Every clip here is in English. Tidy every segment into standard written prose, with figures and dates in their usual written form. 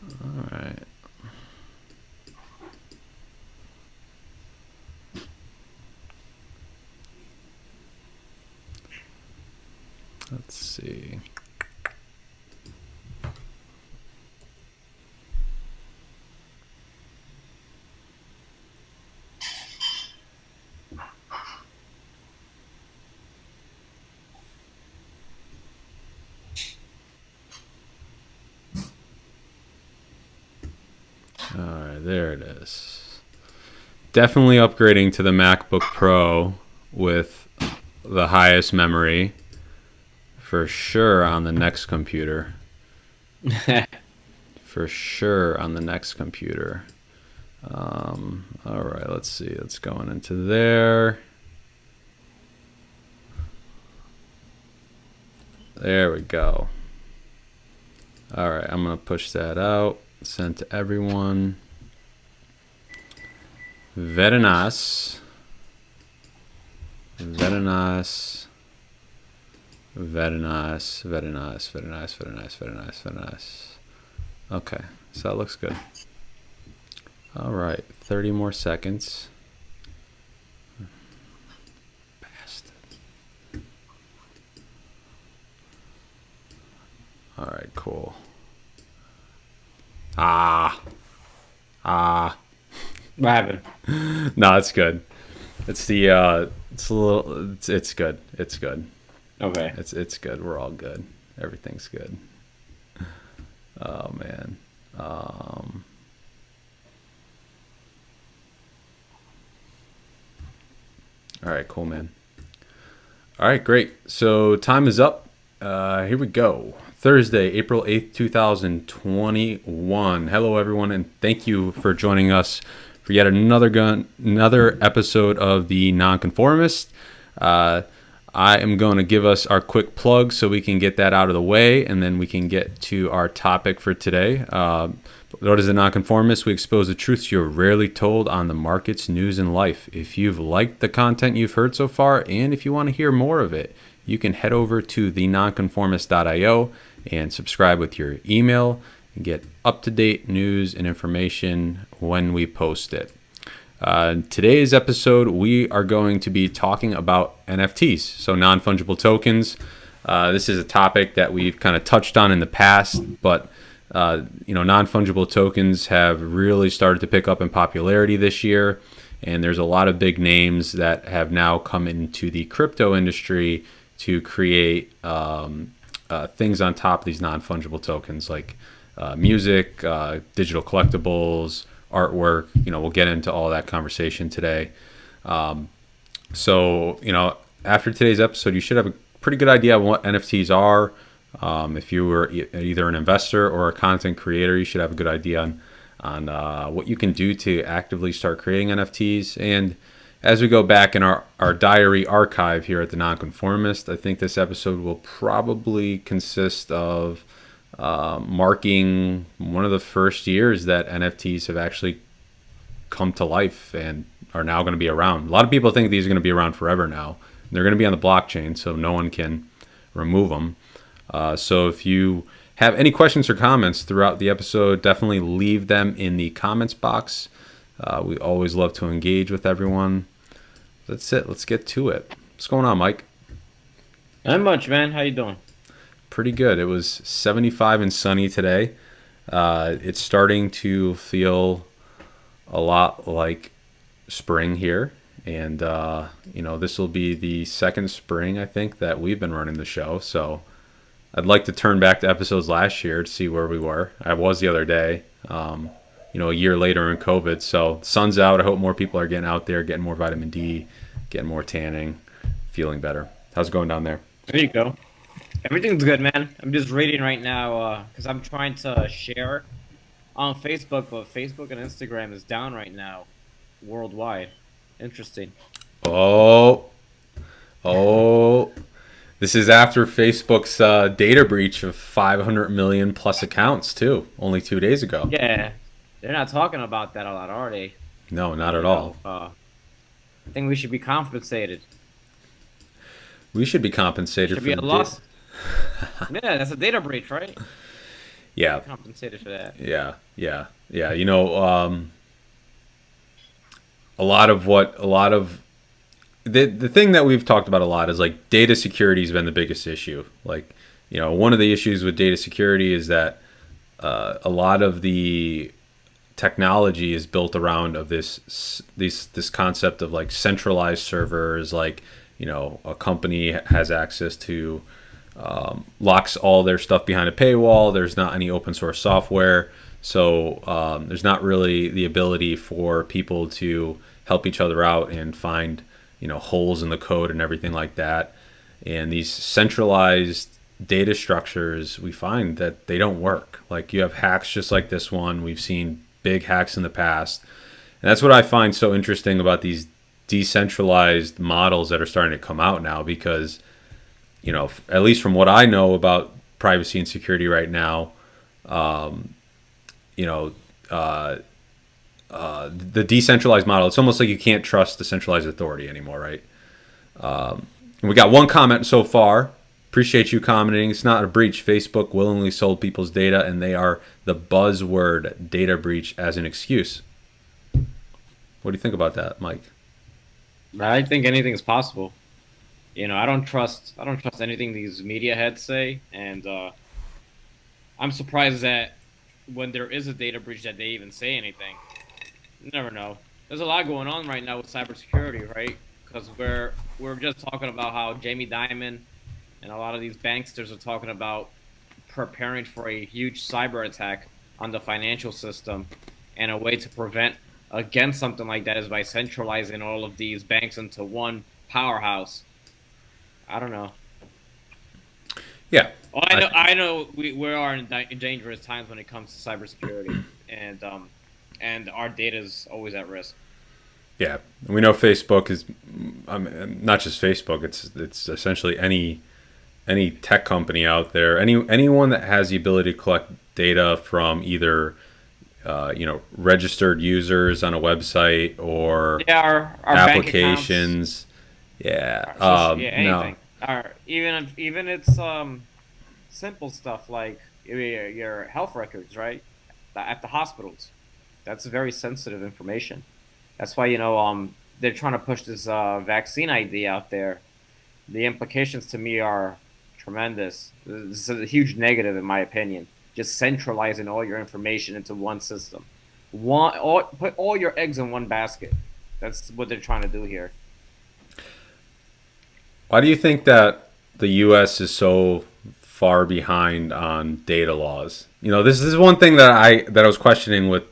All right. Let's see. All right, there it is. Definitely upgrading to the MacBook Pro with the highest memory for sure on the next computer. For sure on the next computer. All right, let's see. Let's go into there. There we go. All right, I'm going to push that out. Send to everyone. Very nice. Very nice. Very nice. Very nice. Very nice. Very nice. Very nice. Very nice. Okay, so that looks good. All right, 30 more seconds. Bastard. All right, cool. What happened? No, it's good. It's the it's a little it's good. It's good. Okay. It's good. We're all good. Everything's good. Oh man. All right, cool, man. All right, great. So time is up. Here we go. Thursday, April 8th, 2021. Hello, everyone, and thank you for joining us for yet another episode of the Nonconformist. I am going to give us our quick plug so we can get that out of the way, and then we can get to our topic for today. What is the Nonconformist? We expose the truths you're rarely told on the markets, news, and life. If you've liked the content you've heard so far, and if you want to hear more of it, you can head over to thenonconformist.io and subscribe with your email and get up-to-date news and information when we post it. Today's episode, we are going to be talking about NFTs, so non-fungible tokens. This is a topic that we've kind of touched on in the past, but non-fungible tokens have really started to pick up in popularity this year, and there's a lot of big names that have now come into the crypto industry to create things on top of these non-fungible tokens, like music, digital collectibles, artwork. We'll get into all that conversation today. After today's episode, you should have a pretty good idea of what NFTs are. If you were either an investor or a content creator, you should have a good idea on what you can do to actively start creating NFTs. And as we go back in our diary archive here at the Nonconformist, I think this episode will probably consist of marking one of the first years that NFTs have actually come to life and are now going to be around. A lot of people think these are going to be around forever now. They're going to be on the blockchain, so no one can remove them. So if you have any questions or comments throughout the episode, definitely leave them in the comments box. We always love to engage with everyone. That's it. Let's get to it. What's going on, Mike? Not much, man. How you doing? Pretty good. It was 75 and sunny today. It's starting to feel a lot like spring here. And, this will be the second spring, I think, that we've been running the show. So I'd like to turn back to episodes last year to see where we were. I was the other day, a year later in COVID. So sun's out. I hope more people are getting out there, getting more vitamin D, getting more tanning, feeling better. How's it going down there? There you go. Everything's good, man. I'm just reading right now because I'm trying to share on Facebook, but Facebook and Instagram is down right now worldwide. Interesting. Oh, this is after Facebook's data breach of 500 million plus accounts, too, only 2 days ago. Yeah, they're not talking about that a lot, are they? No, not at all. I think we should be compensated. We should be compensated Should for be the a loss. Yeah, that's a data breach, right? Yeah, get compensated for that. yeah. You know, a lot of the thing that we've talked about a lot is like data security has been the biggest issue. Like, you know, one of the issues with data security is that a lot of the technology is built around of this concept of like centralized servers. Like, you know, a company has access to locks all their stuff behind a paywall. There's not any open source software, so there's not really the ability for people to help each other out and find, you know, holes in the code and everything like that. And these centralized data structures, we find that they don't work. Like, you have hacks just like this one. We've seen big hacks in the past, and that's what I find so interesting about these decentralized models that are starting to come out now. Because, you know, at least from what I know about privacy and security right now, you know, the decentralized model, it's almost like you can't trust the centralized authority anymore, right? And we got one comment so far. Appreciate you commenting. It's not a breach. Facebook willingly sold people's data, and they are the buzzword data breach as an excuse. What do you think about that, Mike? I think anything is possible. I don't trust anything these media heads say, and I'm surprised that when there is a data breach that they even say anything. You never know. There's a lot going on right now with cybersecurity, right? Because we're just talking about how Jamie Dimon and a lot of these banksters are talking about preparing for a huge cyber attack on the financial system, and a way to prevent against something like that is by centralizing all of these banks into one powerhouse. I don't know. Yeah, Oh, I know we are in dangerous times when it comes to cybersecurity, and our data is always at risk. yeah. We know Facebook is, I mean, not just Facebook. It's essentially any tech company out there, anyone that has the ability to collect data from either you know, registered users on a website or Yeah, our bank accounts, applications. Yeah. our social, yeah, No. anything. Our even it's simple stuff like your health records, right? At the hospitals. That's very sensitive information. That's why they're trying to push this vaccine idea out there. The implications to me are tremendous. This is a huge negative in my opinion. Just centralizing all your information into one system. Put all your eggs in one basket. That's what they're trying to do here. Why do you think that the U.S. is so far behind on data laws? You know, this is one thing that I was questioning with,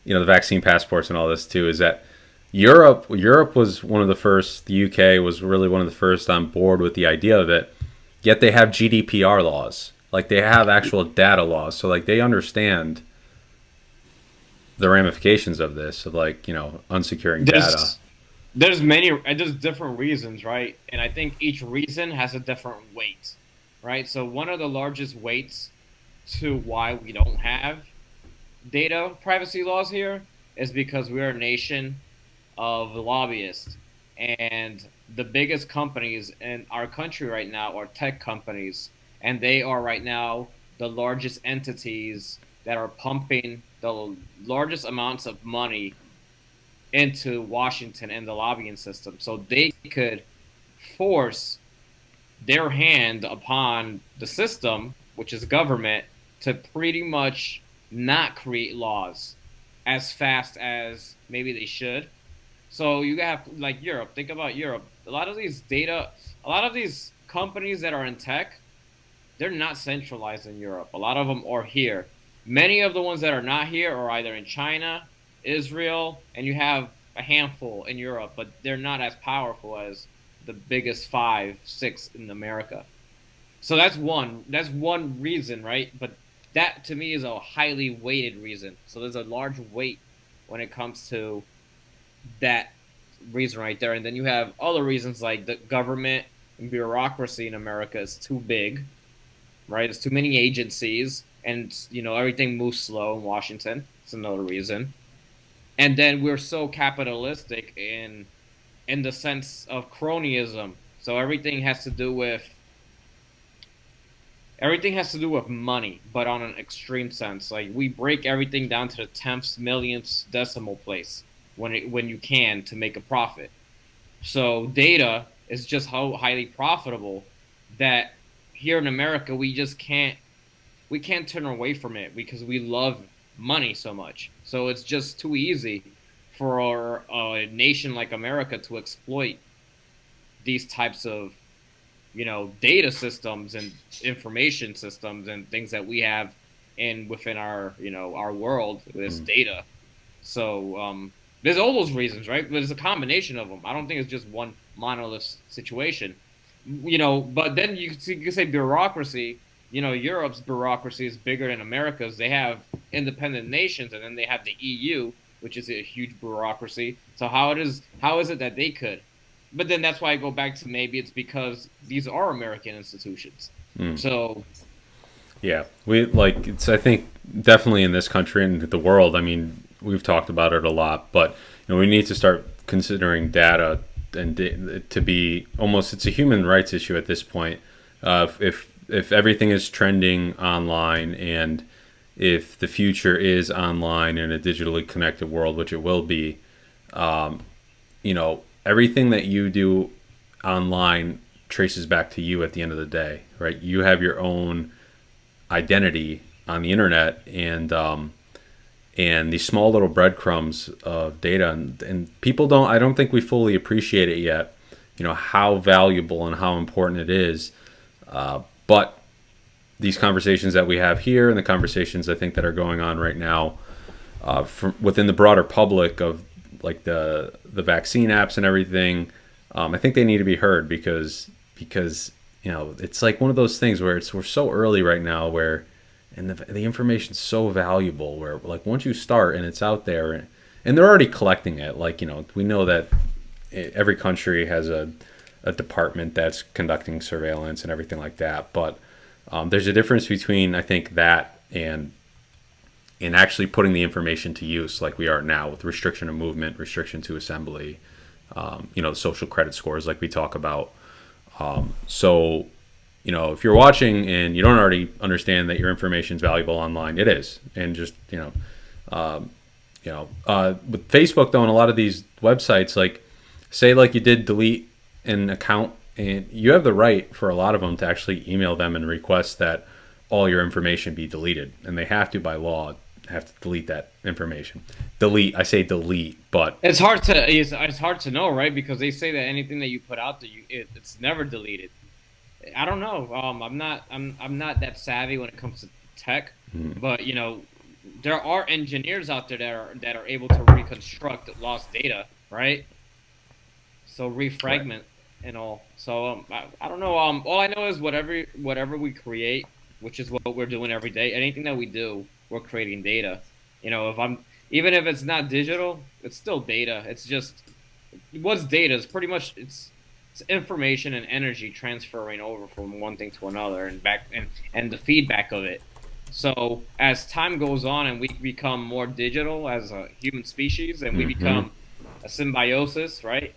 you know, the vaccine passports and all this too. Is that Europe was one of the first. The UK was really one of the first on board with the idea of it. Yet they have GDPR laws. Like, they have actual data laws. So like, they understand the ramifications of this, of, like, you know, unsecuring data. There's there's different reasons, right? And I think each reason has a different weight, right? So one of the largest weights to why we don't have data privacy laws here is because we're a nation of lobbyists, and the biggest companies in our country right now are tech companies, and they are right now the largest entities that are pumping the largest amounts of money into Washington and the lobbying system. So they could force their hand upon the system, which is government, to pretty much not create laws as fast as maybe they should. So you have like Europe. Think about Europe. A lot of these companies that are in tech, they're not centralized in Europe. A lot of them are here. Many of the ones that are not here are either in China, Israel, and you have a handful in Europe, but they're not as powerful as the biggest five, six in America. So that's one. That's one reason, right? But that to me is a highly weighted reason. So there's a large weight when it comes to that reason right there. And then you have other reasons like the government and bureaucracy in America is too big, right? There's too many agencies, and everything moves slow in Washington. It's another reason. And then we're so capitalistic in the sense of cronyism. So everything has to do with everything has to do with money, but on an extreme sense. Like we break everything down to the tenths, millionths decimal place when you can to make a profit. So data is just how highly profitable that here in America we can't turn away from it because we love money so much. So it's just too easy for a nation like America to exploit these types of data systems and information systems and things that we have in within our our world, this Mm. data. So there's all those reasons, right? There's a combination of them. I don't think it's just one monolith situation. But then you could say bureaucracy. Europe's bureaucracy is bigger than America's. They have independent nations, and then they have the EU, which is a huge bureaucracy. So how is it that they could? But then that's why I go back to maybe it's because these are American institutions. Mm. So Yeah, we like it's. I think definitely in this country and the world. I mean, we've talked about it a lot, but we need to start considering data to be almost. It's a human rights issue at this point. If everything is trending online and if the future is online in a digitally connected world, which it will be, everything that you do online traces back to you at the end of the day, right? You have your own identity on the internet, and these small little breadcrumbs of data, and people don't. I don't think we fully appreciate it yet. How valuable and how important it is. But these conversations that we have here, and the conversations I think that are going on right now, from within the broader public of like the vaccine apps and everything, I think they need to be heard because it's like one of those things where we're so early right now where and the information's so valuable where like once you start and it's out there and they're already collecting it, like we know that every country has a department that's conducting surveillance and everything like that, but there's a difference between I think that and actually putting the information to use like we are now with restriction of movement, restriction to assembly, social credit scores like we talk about. So, if you're watching and you don't already understand that your information is valuable online, it is. And just, with Facebook though, and a lot of these websites, like say like you did delete an account and you have the right for a lot of them to actually email them and request that all your information be deleted. And they have to by law have to delete that information. Delete, I say delete, but it's hard to know, right? Because they say that anything that you put out there, it's never deleted. I don't know. I'm not that savvy when it comes to tech, but there are engineers out there that are able to reconstruct lost data, right? So right. refragment and all. So I don't know. All I know is whatever we create, which is what we're doing every day. Anything that we do, we're creating data. If I'm even if it's not digital, it's still data. It's just what's data is pretty much it's information and energy transferring over from one thing to another and back and the feedback of it. So as time goes on and we become more digital as a human species and we Mm-hmm. become a symbiosis, right?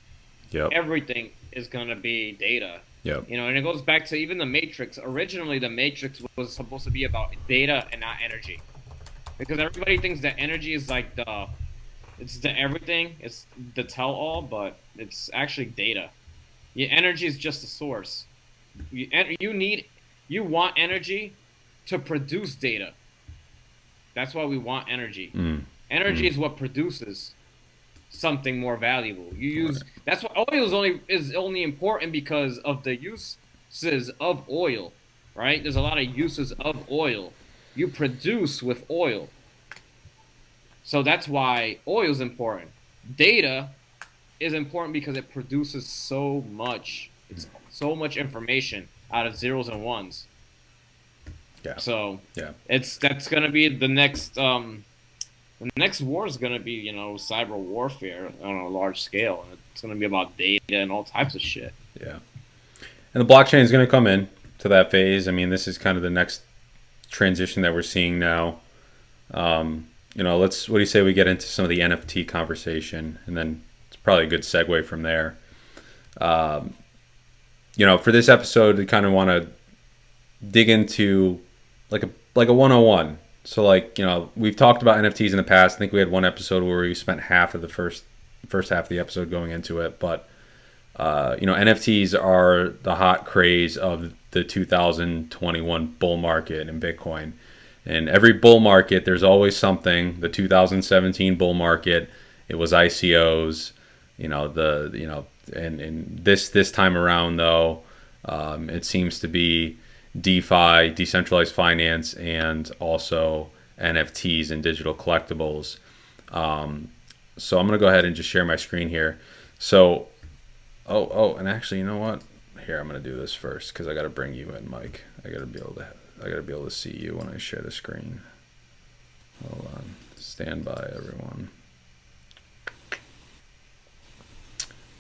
Yep. Everything is gonna be data. Yep. And it goes back to even the Matrix. Originally, the Matrix was supposed to be about data and not energy, because everybody thinks that energy is like it's the everything, it's the tell all, but it's actually data. Yeah, energy is just a source. You want energy to produce data. That's why we want energy. Mm. Energy Mm. is what produces something more valuable. You use Right. that's why oil is only important because of the uses of oil, right? There's a lot of uses of oil. You produce with oil. So that's why oil is important. Data is important because it produces so much. It's so much information out of zeros and ones. Yeah. So Yeah. that's gonna be the next war is gonna be cyber warfare on a large scale, and it's gonna be about data and all types of shit. Yeah. And the blockchain is going to come in to that phase. I mean, this is kind of the next transition that we're seeing now. Let's. What do you say we get into some of the NFT conversation, and then it's probably a good segue from there. For this episode, we kind of want to dig into like a 101. So like, we've talked about NFTs in the past. I think we had one episode where we spent half of the first half of the episode going into it, but NFTs are the hot craze of the 2021 bull market in Bitcoin. And every bull market, there's always something. The 2017 bull market, it was ICOs. And this time around though, it seems to be DeFi, decentralized finance, and also NFTs and digital collectibles. So I'm gonna go ahead and just share my screen here. So, and actually, you know what? Here, I'm gonna do this first because I gotta bring you in, Mike. I gotta be able to see you when I share the screen. Hold on, stand by, everyone.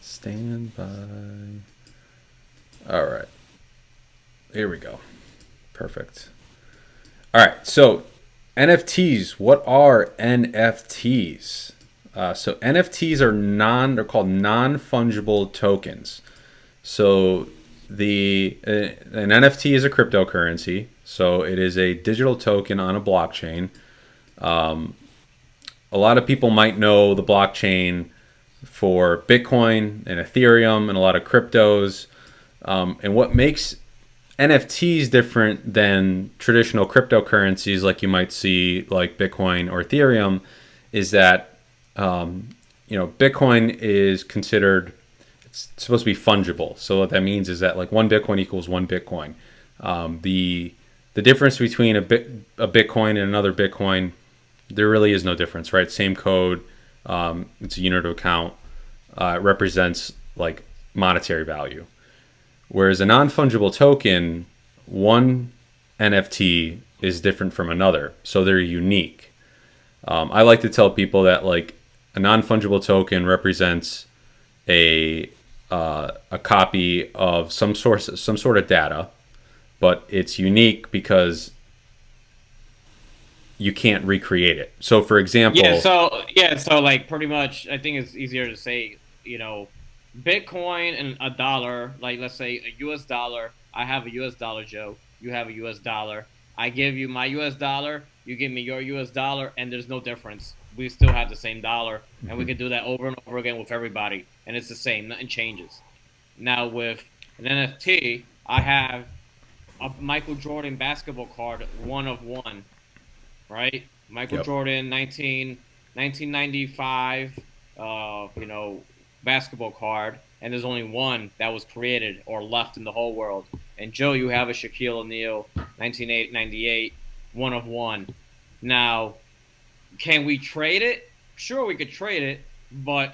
Stand by. All right, here we go. Perfect. All right, so NFTs. What are NFTs? So NFTs they're called non-fungible tokens. So an NFT is a cryptocurrency. So it is a digital token on a blockchain. A lot of people might know the blockchain for Bitcoin and Ethereum and a lot of cryptos. And what makes NFTs different than traditional cryptocurrencies like you might see like Bitcoin or Ethereum is that Bitcoin is considered, it's supposed to be fungible. So what that means is that like one Bitcoin equals one Bitcoin. The difference between a Bitcoin and another Bitcoin, there really is no difference, right? Same code. It's a unit of account. It represents like monetary value. Whereas a non-fungible token, one NFT is different from another. So they're unique. I like to tell people that like a non-fungible token represents a copy of some sort of data, but it's unique because you can't recreate it. So for example, so like pretty much, I think it's easier to say, Bitcoin and a dollar, like let's say a US dollar, I have a US dollar, Joe, you have a US dollar. I give you my US dollar, you give me your US dollar, and there's no difference. We still have the same dollar, and we can do that over and over again with everybody, and it's the same, nothing changes. Now with an NFT, I have a Michael Jordan basketball card, one of one, right? Michael Jordan, 1995, basketball card, and there's only one that was created or left in the whole world. And Joe, you have a Shaquille O'Neal, 1998, one of one. Now, can we trade it? Sure, we could trade it, but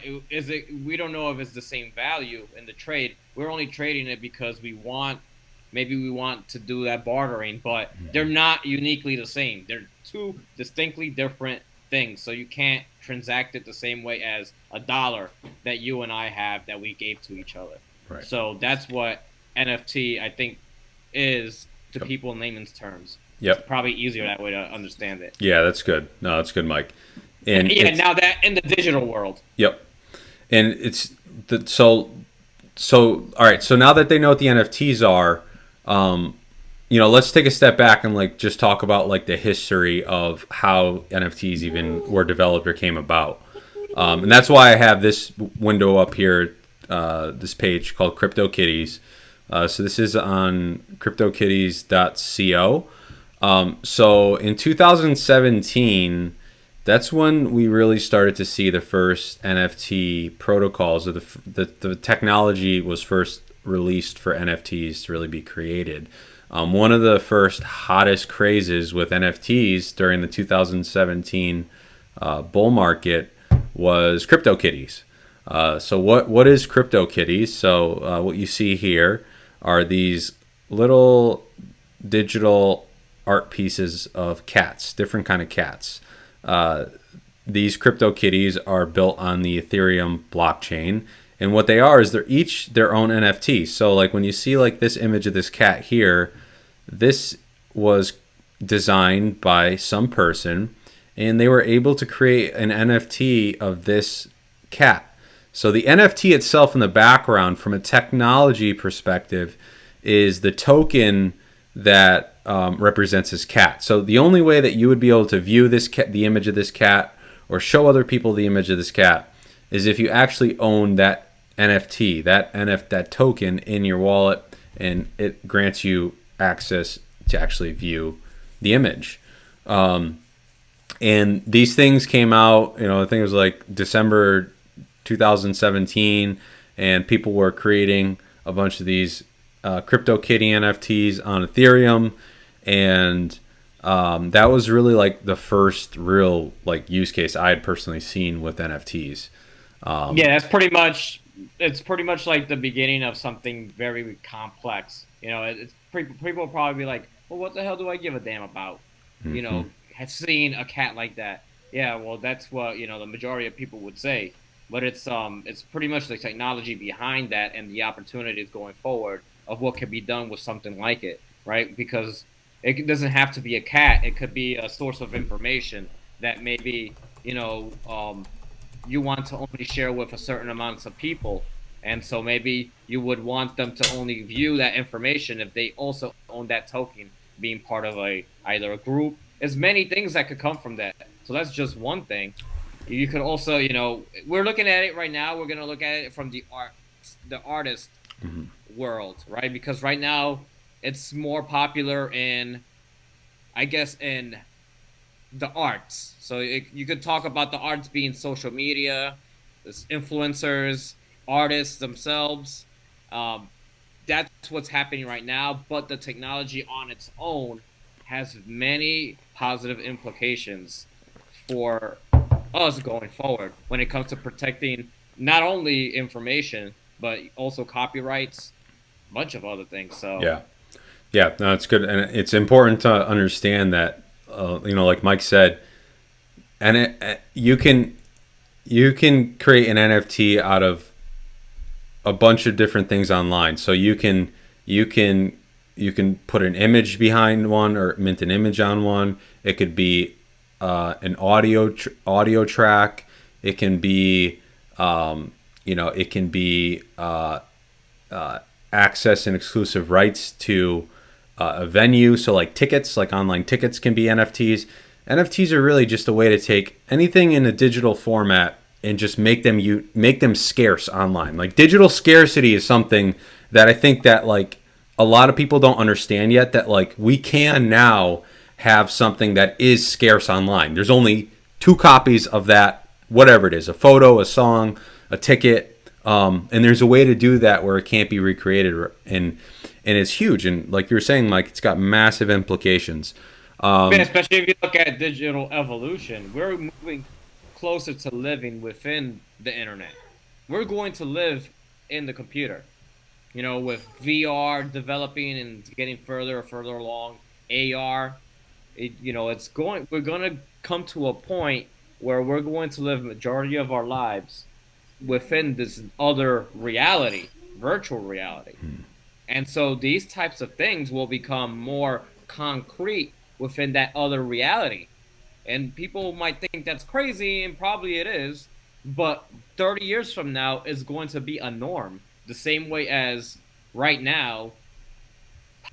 we don't know if it's the same value in the trade. We're only trading it because maybe we want to do that bartering, but they're not uniquely the same. They're two distinctly different things. So you can't transact it the same way as a dollar that you and I have that we gave to each other. Right. So that's what NFT, I think, is to people in layman's terms. Yep. It's probably easier that way to understand it. Yeah, that's good. No, that's good, Mike. And now that in the digital world. Yep. And it's so all right. So now that they know what the NFTs are, let's take a step back and like just talk about like the history of how NFTs even were developed or came about. And that's why I have this window up here, this page called CryptoKitties. So this is on cryptokitties.co. So in 2017, that's when we really started to see the first NFT protocols, or the technology was first released for NFTs to really be created. One of the first hottest crazes with NFTs during the 2017 bull market was CryptoKitties. So what is CryptoKitties? So what you see here are these little digital art pieces of cats, different kind of cats. These CryptoKitties are built on the Ethereum blockchain, and what they are is they're each their own NFT. So like when you see like this image of this cat here, this was designed by some person, and they were able to create an NFT of this cat. So the NFT itself in the background, from a technology perspective, is the token that represents his cat. So the only way that you would be able to view this cat, the image of this cat, or show other people the image of this cat, is if you actually own that NFT, that token in your wallet, and it grants you access to actually view the image. And these things came out, I think it was like December 2017, and people were creating a bunch of these CryptoKitty NFTs on Ethereum, and that was really like the first real like use case I had personally seen with NFTs. Yeah, it's pretty much like the beginning of something very complex. People will probably be like, "Well, what the hell do I give a damn about?" Have seen a cat like that. Yeah, well, that's what the majority of people would say. But it's pretty much the technology behind that and the opportunities going forward of what can be done with something like it, right? Because it doesn't have to be a cat; it could be a source of information that maybe you want to only share with a certain amounts of people, and so maybe you would want them to only view that information if they also own that token, being part of either a group. There's many things that could come from that. So that's just one thing. You could also, we're looking at it right now. We're gonna look at it from the artist world, right? Because right now it's more popular in, I guess, in the arts. So you could talk about the arts being social media, influencers, artists themselves. That's what's happening right now. But the technology on its own has many positive implications for us going forward when it comes to protecting not only information but also copyrights, a bunch of other things. So yeah, no, it's good, and it's important to understand that like Mike said, and you can create an NFT out of a bunch of different things online. So you can put an image behind one or mint an image on one. It could be an audio track. It can be it can be access and exclusive rights to a venue. So like tickets, like online tickets can be NFTs. NFTs are really just a way to take anything in a digital format and just make them scarce online. Like digital scarcity is something that I think that like a lot of people don't understand yet, that like we can now have something that is scarce online. There's only 2 copies of that, whatever it is, a photo, a song, a ticket, and there's a way to do that where it can't be recreated, and it's huge. And like you were saying, Mike, it's got massive implications. Especially if you look at digital evolution, we're moving closer to living within the internet. We're going to live in the computer. With VR developing and getting further and further along, AR, we're going to come to a point where we're going to live majority of our lives within this other reality, virtual reality. And so these types of things will become more concrete within that other reality. And people might think that's crazy, and probably it is, but 30 years from now is going to be a norm. The same way as right now,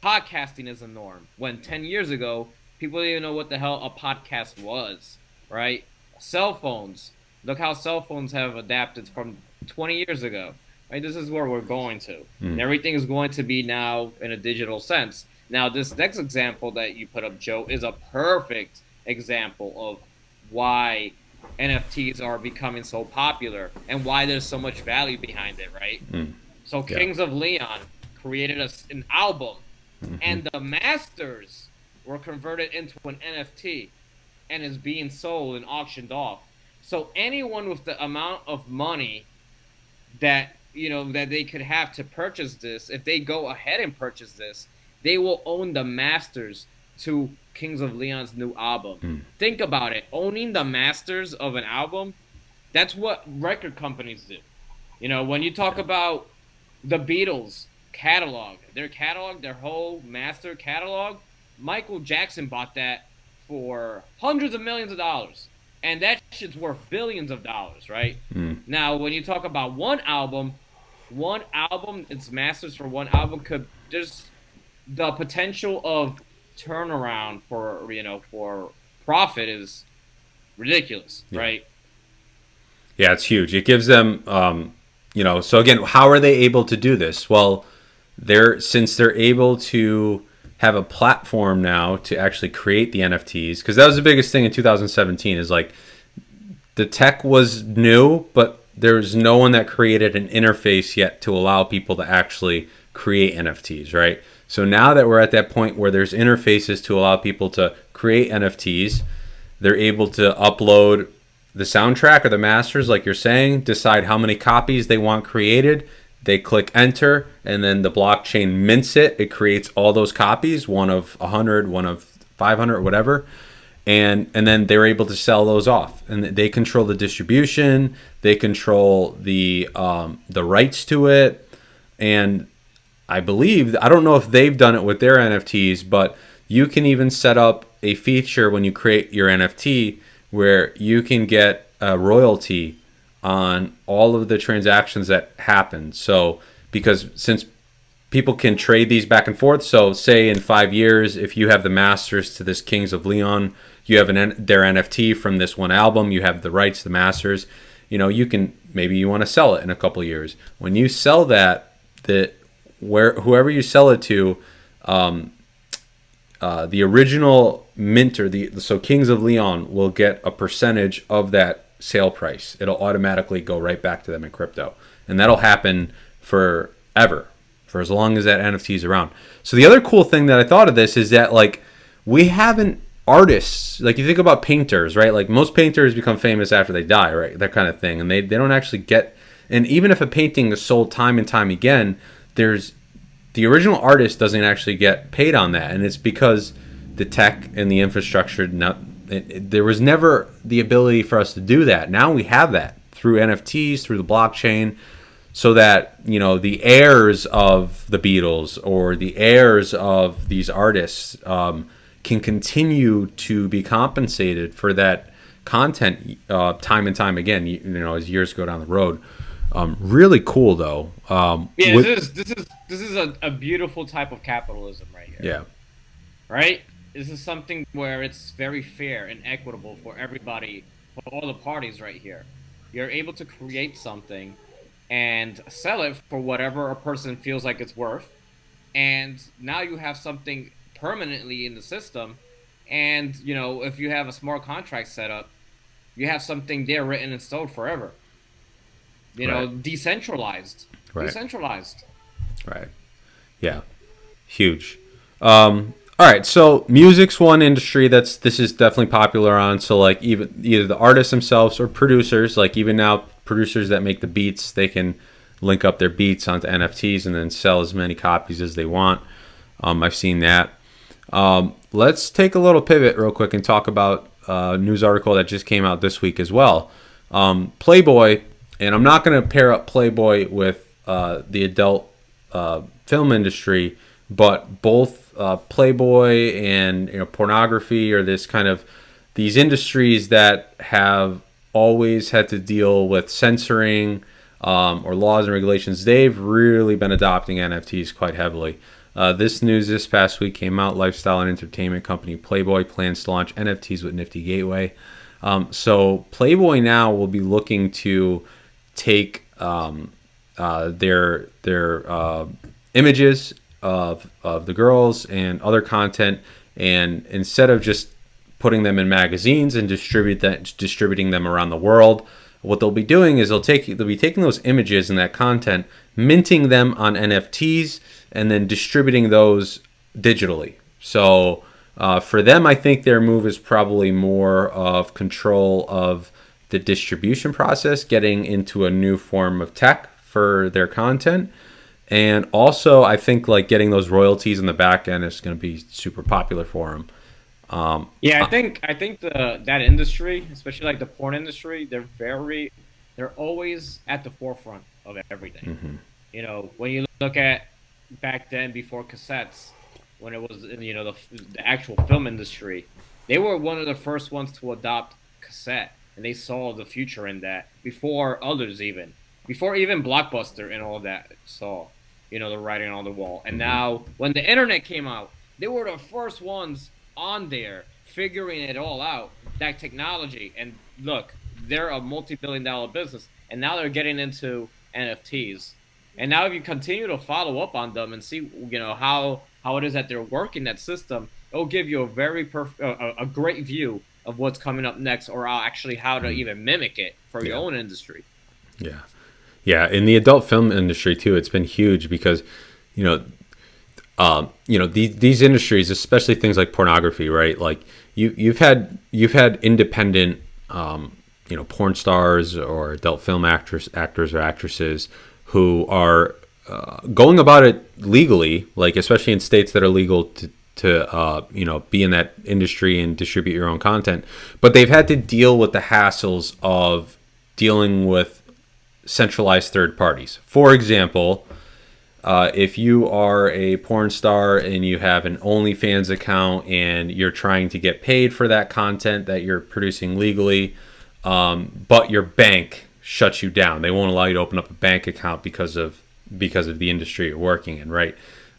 podcasting is a norm. When 10 years ago, people didn't even know what the hell a podcast was, right? Cell phones. Look how cell phones have adapted from 20 years ago. Right? This is where we're going to. And everything is going to be now in a digital sense. Now, this next example that you put up, Joe, is a perfect example of why NFTs are becoming so popular and why there's so much value behind it, right? So Kings of Leon created an album, and the masters were converted into an NFT and is being sold and auctioned off. So anyone with the amount of money that that they could have to purchase this, if they go ahead and purchase this, they will own the masters to Kings of Leon's new album. Think about it. Owning the masters of an album, that's what record companies do. When you talk about the Beatles catalog, their whole master catalog, Michael Jackson bought that for hundreds of millions of dollars. And that shit's worth billions of dollars, right? Now, when you talk about one album, its masters for one album the potential of turnaround for for profit is ridiculous, Yeah. right? Yeah, it's huge. It gives them, so again, how are they able to do this? Well, since they're able to have a platform now to actually create the NFTs, because that was the biggest thing in 2017 is like the tech was new, but there's no one that created an interface yet to allow people to actually create NFTs, right? So now that we're at that point where there's interfaces to allow people to create NFTs, they're able to upload the soundtrack or the masters, like you're saying, decide how many copies they want created. They click enter, and then the blockchain mints it. It creates all those copies, one of 100, one of 500, whatever, and then they're able to sell those off. And they control the distribution. They control the rights to it, and I don't know if they've done it with their NFTs, but you can even set up a feature when you create your NFT where you can get a royalty on all of the transactions that happen. So, because since people can trade these back and forth, so say in 5 years, if you have the masters to this Kings of Leon, you have their NFT from this one album, you have the rights to the masters, you can, maybe you want to sell it in a couple of years. When you sell that, whoever you sell it to, the original minter, so Kings of Leon will get a percentage of that sale price. It'll automatically go right back to them in crypto, and that'll happen forever, for as long as that NFT is around. So the other cool thing that I thought of this is that like we haven't artists, like you think about painters, right? Like most painters become famous after they die, right? That kind of thing, and they don't actually get. And even if a painting is sold time and time again, there's the original artist doesn't actually get paid on that, and it's because the tech and the infrastructure. There was never the ability for us to do that. Now we have that through NFTs, through the blockchain, so that the heirs of the Beatles or the heirs of these artists can continue to be compensated for that content time and time again. As years go down the road. Really cool though. Yeah, this is a beautiful type of capitalism right here. Yeah. Right? This is something where it's very fair and equitable for everybody, for all the parties right here. You're able to create something and sell it for whatever a person feels like it's worth, and now you have something permanently in the system. And if you have a smart contract set up, you have something there written in stone forever. Right. Decentralized. Right. Decentralized. Right. Yeah. Huge. All right. So music's one industry this is definitely popular on. So like even either the artists themselves or producers, like even now producers that make the beats, they can link up their beats onto NFTs and then sell as many copies as they want. I've seen that. Let's take a little pivot real quick and talk about a news article that just came out this week as well. Playboy, and I'm not going to pair up Playboy with the adult film industry, but both Playboy and pornography are these industries that have always had to deal with censoring or laws and regulations. They've really been adopting NFTs quite heavily. This news this past week came out. Lifestyle and entertainment company Playboy plans to launch NFTs with Nifty Gateway. So Playboy now will be looking to take their images of the girls and other content, and instead of just putting them in magazines and distributing them around the world, what they'll be doing is they'll be taking those images and that content, minting them on NFTs, and then distributing those digitally. So for them, I think their move is probably more of control of the distribution process, getting into a new form of tech for their content. And also, I think like getting those royalties in the back end is going to be super popular for them. Yeah, I think that industry, especially like the porn industry, they're always at the forefront of everything. Mm-hmm. When you look at back then before cassettes, when it was the actual film industry, they were one of the first ones to adopt cassette, and they saw the future in that before others, even before even Blockbuster and all that saw. the writing on the wall. And now, when the internet came out, they were the first ones on there figuring it all out, that technology. And look, they're a multi-billion-dollar business, and now they're getting into NFTs. And now, if you continue to follow up on them and see, how it is that they're working that system, it'll give you a very a great view of what's coming up next, or actually how to even mimic it for your own industry. Yeah. Yeah, in the adult film industry too, it's been huge because, these industries, especially things like pornography, right? Like you've had independent, porn stars or adult film actors or actresses who are going about it legally, like especially in states that are legal to be in that industry and distribute your own content, but they've had to deal with the hassles of dealing with centralized third parties. For example, if you are a porn star and you have an OnlyFans account and you're trying to get paid for that content that you're producing legally, but your bank shuts you down, they won't allow you to open up a bank account because of the industry you're working in, right?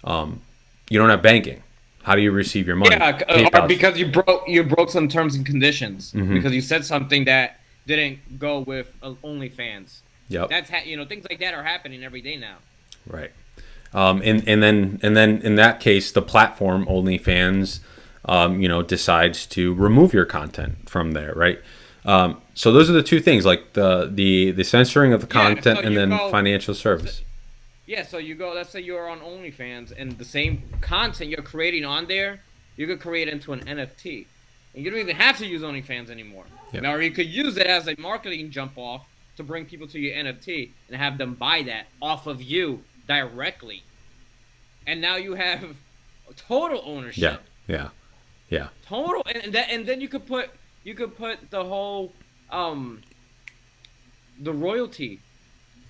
You don't have banking. How do you receive your money? Yeah, or because you broke some terms and conditions because you said something that didn't go with OnlyFans. Yep. That's things like that are happening every day now. Right. And then in that case, the platform OnlyFans, decides to remove your content from there, right? So those are the two things, like the censoring of the content and then financial service. Yeah, so let's say you're on OnlyFans, and the same content you're creating on there, you could create into an NFT. And you don't even have to use OnlyFans anymore. Yep. Or you could use it as a marketing jump off to bring people to your NFT and have them buy that off of you directly. And now you have total ownership. Yeah. Total, and then you could put the whole the royalty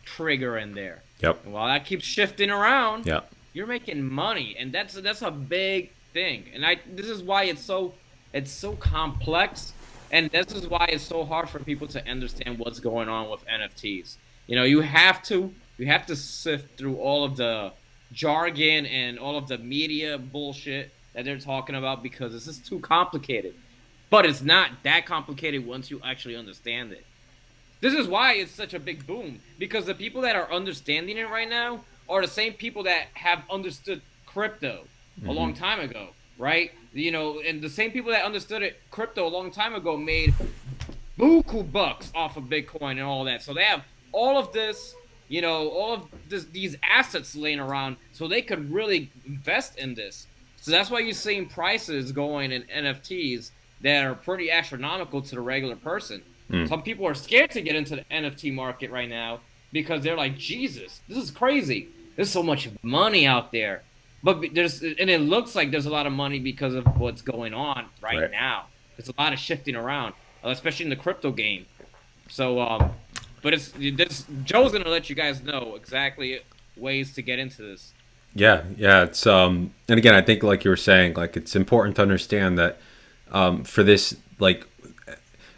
trigger in there. Yep. And while that keeps shifting around, yep, you're making money, and that's a big thing. And this is why it's so complex, and this is why it's so hard for people to understand what's going on with NFTs. You have to sift through all of the jargon and all of the media bullshit that they're talking about, because this is too complicated. But it's not that complicated once you actually understand it. This is why it's such a big boom, because the people that are understanding it right now are the same people that have understood crypto a long time ago, right? And the same people that understood crypto a long time ago made buku bucks off of Bitcoin and all that. So they have all of this, these assets laying around, so they could really invest in this. So that's why you're seeing prices going in NFTs that are pretty astronomical to the regular person. Some people are scared to get into the NFT market right now because they're like, Jesus, this is crazy. There's so much money out there. But it looks like there's a lot of money because of what's going on right now. There's a lot of shifting around, especially in the crypto game. So, but Joe's going to let you guys know exactly ways to get into this. Yeah. It's and again, I think like you were saying, like it's important to understand that for this, like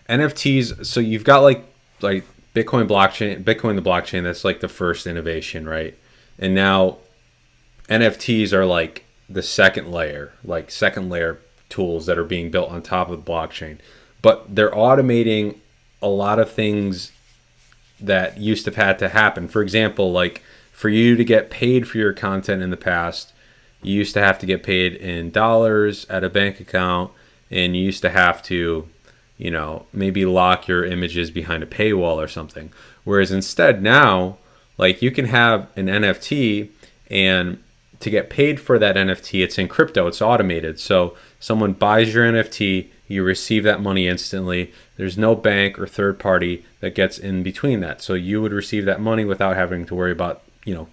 NFTs. So you've got like Bitcoin the blockchain. That's like the first innovation, right? And now NFTs are like the second layer tools that are being built on top of the blockchain. But they're automating a lot of things that used to have had to happen. For example, like for you to get paid for your content in the past, you used to have to get paid in dollars at a bank account, and you used to have to, maybe lock your images behind a paywall or something. Whereas instead now, like you can have an NFT, and to get paid for that NFT, it's in crypto, it's automated. So someone buys your NFT, you receive that money instantly. There's no bank or third party that gets in between that. So you would receive that money without having to worry about,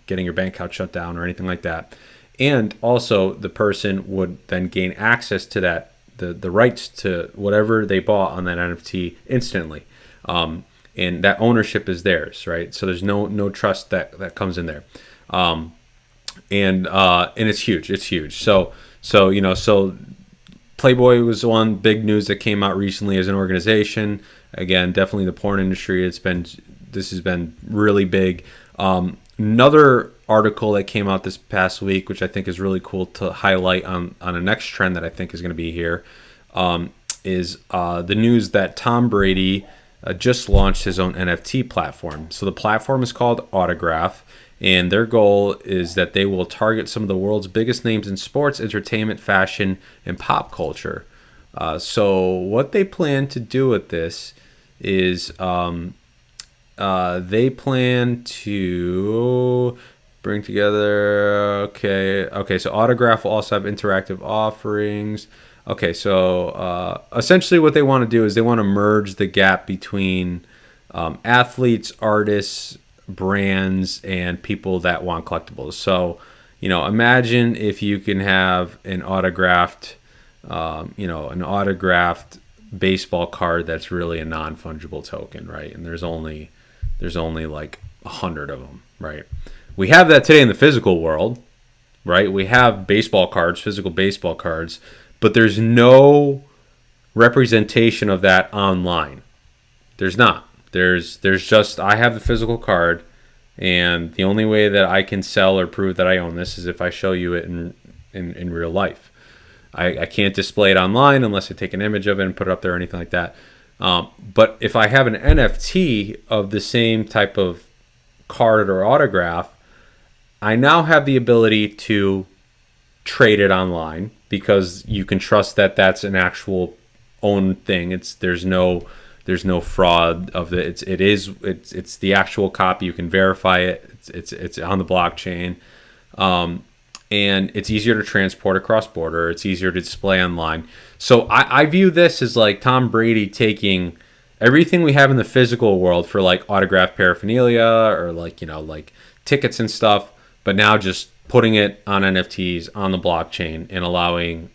getting your bank account shut down or anything like that. And also the person would then gain access to that, the rights to whatever they bought on that NFT instantly. And that ownership is theirs, right? So there's no trust that comes in there. And it's huge. It's huge. So Playboy was one big news that came out recently as an organization. Again, definitely the porn industry. This has been really big. Another article that came out this past week, which I think is really cool to highlight on a next trend that I think is going to be here, is the news that Tom Brady just launched his own NFT platform. So the platform is called Autograph, and their goal is that they will target some of the world's biggest names in sports, entertainment, fashion, and pop culture. So what they plan to do with this is they plan to bring together. Okay. So Autograph will also have interactive offerings. Okay, so essentially what they want to do is they want to merge the gap between athletes, artists, brands, and people that want collectibles. So, imagine if you can have an autographed baseball card that's really a non-fungible token, right? And there's only like 100 of them, right? We have that today in the physical world, right? We have baseball cards, physical baseball cards, but there's no representation of that online. There's not. There's just, I have the physical card, and the only way that I can sell or prove that I own this is if I show you it in real life. I can't display it online unless I take an image of it and put it up there or anything like that. But if I have an NFT of the same type of card or autograph, I now have the ability to trade it online because you can trust that that's an actual own thing. There's no fraud of it. It's the actual copy. You can verify it. It's on the blockchain. And it's easier to transport across border. It's easier to display online. So I view this as like Tom Brady taking everything we have in the physical world for like autograph paraphernalia or like tickets and stuff, but now just putting it on NFTs on the blockchain and allowing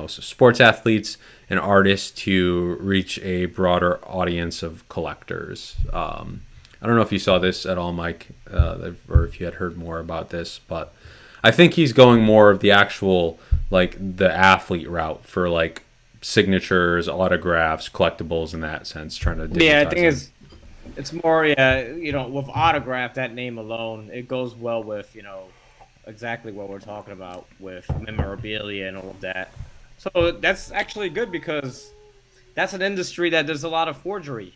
sports athletes and artists to reach a broader audience of collectors. I don't know if you saw this at all, Mike, or if you had heard more about this, but I think he's going more of the actual, like, the athlete route for, like, signatures, autographs, collectibles in that sense, trying to digitize Yeah, I think them. it's more, with autograph, that name alone, it goes well with, exactly what we're talking about with memorabilia and all of that. So that's actually good because that's an industry that there's a lot of forgery.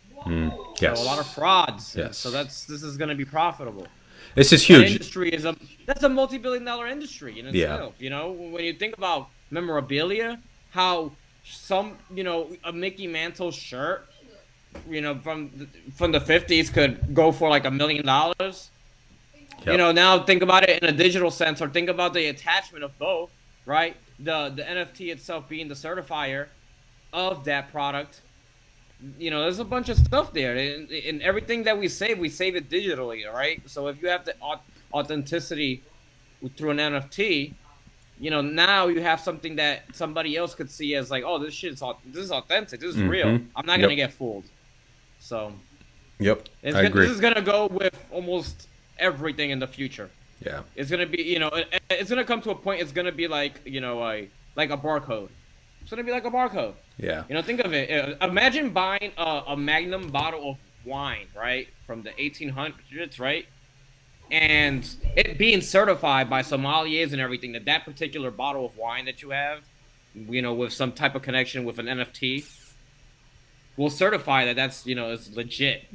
Yes. A lot of frauds. Yes. So this is going to be profitable. This is That huge. industry that's a multi-billion-dollar industry in itself. When you think about memorabilia, how some a Mickey Mantle shirt, from the 50s could go for like $1 million. Yep. Now think about it in a digital sense, or think about the attachment of both, right? The NFT itself being the certifier of that product. There's a bunch of stuff there, and everything that we save it digitally, right? So if you have the authenticity through an NFT, now you have something that somebody else could see as like, oh, this is authentic, this is real. I'm not gonna get fooled. So, Yep, I agree. This is gonna go with almost everything in the future. Yeah. It's gonna be, it's gonna come to a point. It's gonna be like, like a barcode. It's gonna be like a barcode. Yeah. Think of it. Imagine buying a Magnum bottle of wine, right, from the 1800s, right, and it being certified by sommeliers and everything that particular bottle of wine that you have, with some type of connection with an NFT, will certify that that's is legit.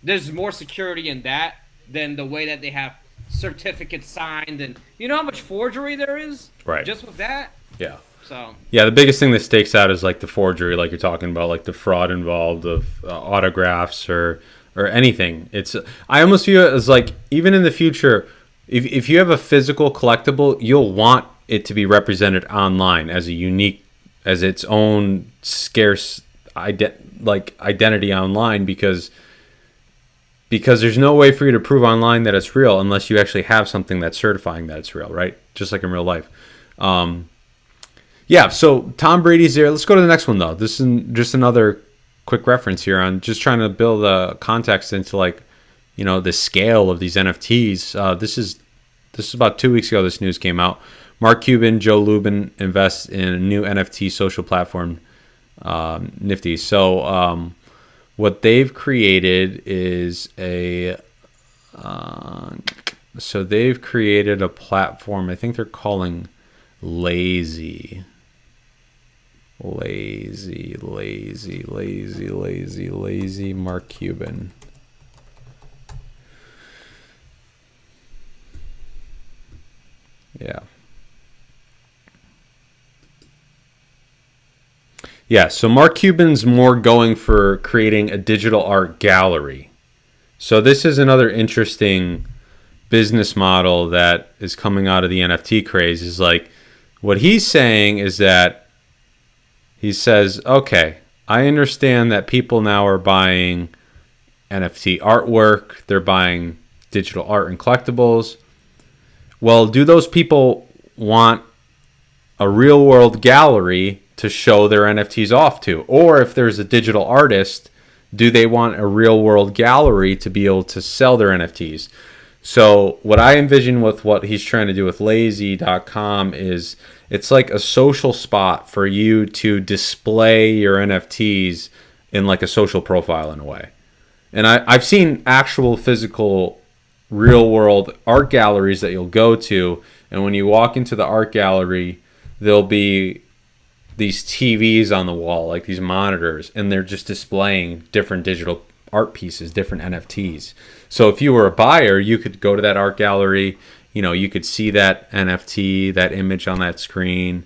There's more security in that than the way that they have certificates signed, and how much forgery there is, right, just with that. Yeah. So yeah, the biggest thing that stakes out is like the forgery, like you're talking about, like the fraud involved of autographs or anything. I almost view it as like, even in the future, if you have a physical collectible, you'll want it to be represented online as as its own scarce identity online, because there's no way for you to prove online that it's real unless you actually have something that's certifying that it's real, right? Just like in real life. Yeah, so Tom Brady's there. Let's go to the next one, though. This is just another quick reference here on just trying to build a context into, like, the scale of these NFTs. This is about 2 weeks ago this news came out. Mark Cuban, Joe Lubin invest in a new NFT social platform, Nifty. So what they've created is a So they've created a platform. I think they're calling Lazy. Lazy Mark Cuban. Yeah. Yeah, so Mark Cuban's more going for creating a digital art gallery. So this is another interesting business model that is coming out of the NFT craze. Is like, what he's saying is that he says, okay, I understand that people now are buying NFT artwork, they're buying digital art and collectibles. Well, do those people want a real world gallery to show their NFTs off to? Or if there's a digital artist, do they want a real world gallery to be able to sell their NFTs? So what I envision with what he's trying to do with lazy.com is it's like a social spot for you to display your NFTs in like a social profile in a way. And I've seen actual physical real world art galleries that you'll go to, and when you walk into the art gallery, there'll be these TVs on the wall, like these monitors, and they're just displaying different digital art pieces, different NFTs. So if you were a buyer, you could go to that art gallery, you could see that NFT, that image on that screen,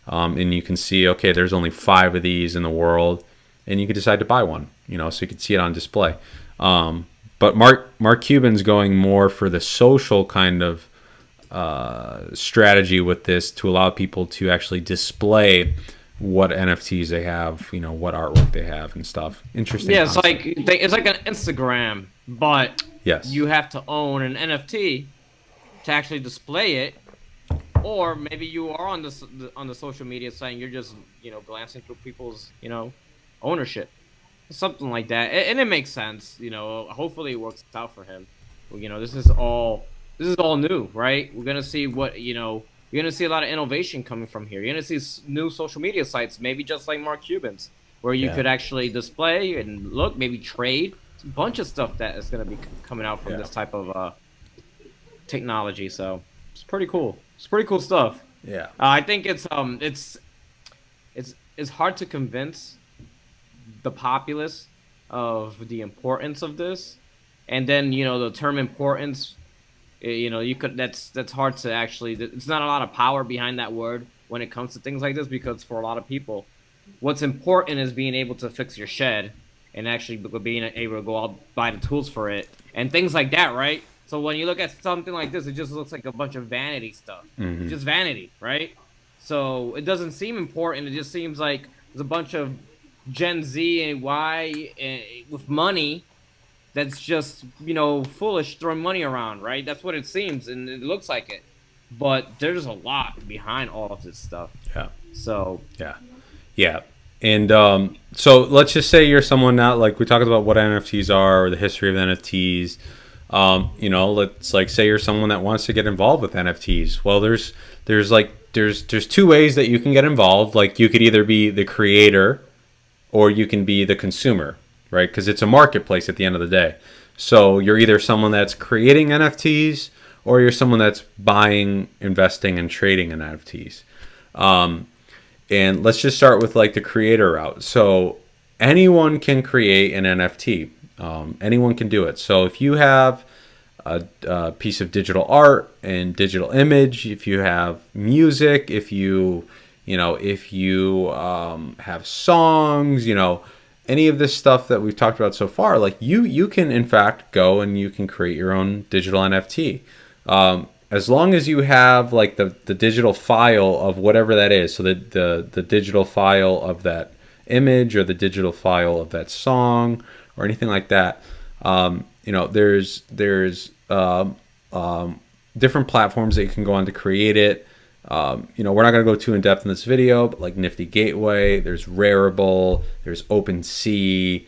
and you can see, okay, there's only 5 of these in the world, and you could decide to buy one, so you could see it on display. But Mark Cuban's going more for the social kind of strategy with this to allow people to actually display what NFTs they have, what artwork they have and stuff. Interesting. Yeah, concept. it's like an Instagram, but yes, you have to own an NFT to actually display it, or maybe you are on the social media site and you're just glancing through people's ownership, something like that, and it makes sense. Hopefully it works out for him. This is all new, right? We're gonna see you're gonna see a lot of innovation coming from here. You're gonna see new social media sites, maybe just like Mark Cuban's, where you could actually display and look, maybe trade. It's a bunch of stuff that is gonna be coming out from this type of technology. So it's pretty cool. It's pretty cool stuff. Yeah. I think it's hard to convince the populace of the importance of this, and then the term importance. That's hard to actually. It's not a lot of power behind that word when it comes to things like this, because for a lot of people, what's important is being able to fix your shed and actually being able to go out buy the tools for it and things like that, right? So when you look at something like this, it just looks like a bunch of vanity stuff. Mm-hmm. It's just vanity, right? So it doesn't seem important. It just seems like there's a bunch of Gen Z and Y with money that's just foolish, throwing money around, right? That's what it seems, and it looks like it. But there's a lot behind all of this stuff. Yeah. So yeah. And so let's just say you're someone now, like we talked about what NFTs are or the history of NFTs. Let's like say you're someone that wants to get involved with NFTs. Well, there's 2 ways that you can get involved. Like you could either be the creator or you can be the consumer, right? Because it's a marketplace at the end of the day. So you're either someone that's creating NFTs or you're someone that's buying, investing, and trading in NFTs. And let's just start with like the creator route. So anyone can create an NFT. Anyone can do it. So if you have a piece of digital art and digital image, if you have music, if you have songs, any of this stuff that we've talked about so far, like you can in fact go and you can create your own digital NFT. As long as you have like the digital file of whatever that is, so the digital file of that image or the digital file of that song or anything like that, there's different platforms that you can go on to create it. We're not going to go too in depth in this video, but like Nifty Gateway, there's Rarible, there's OpenSea.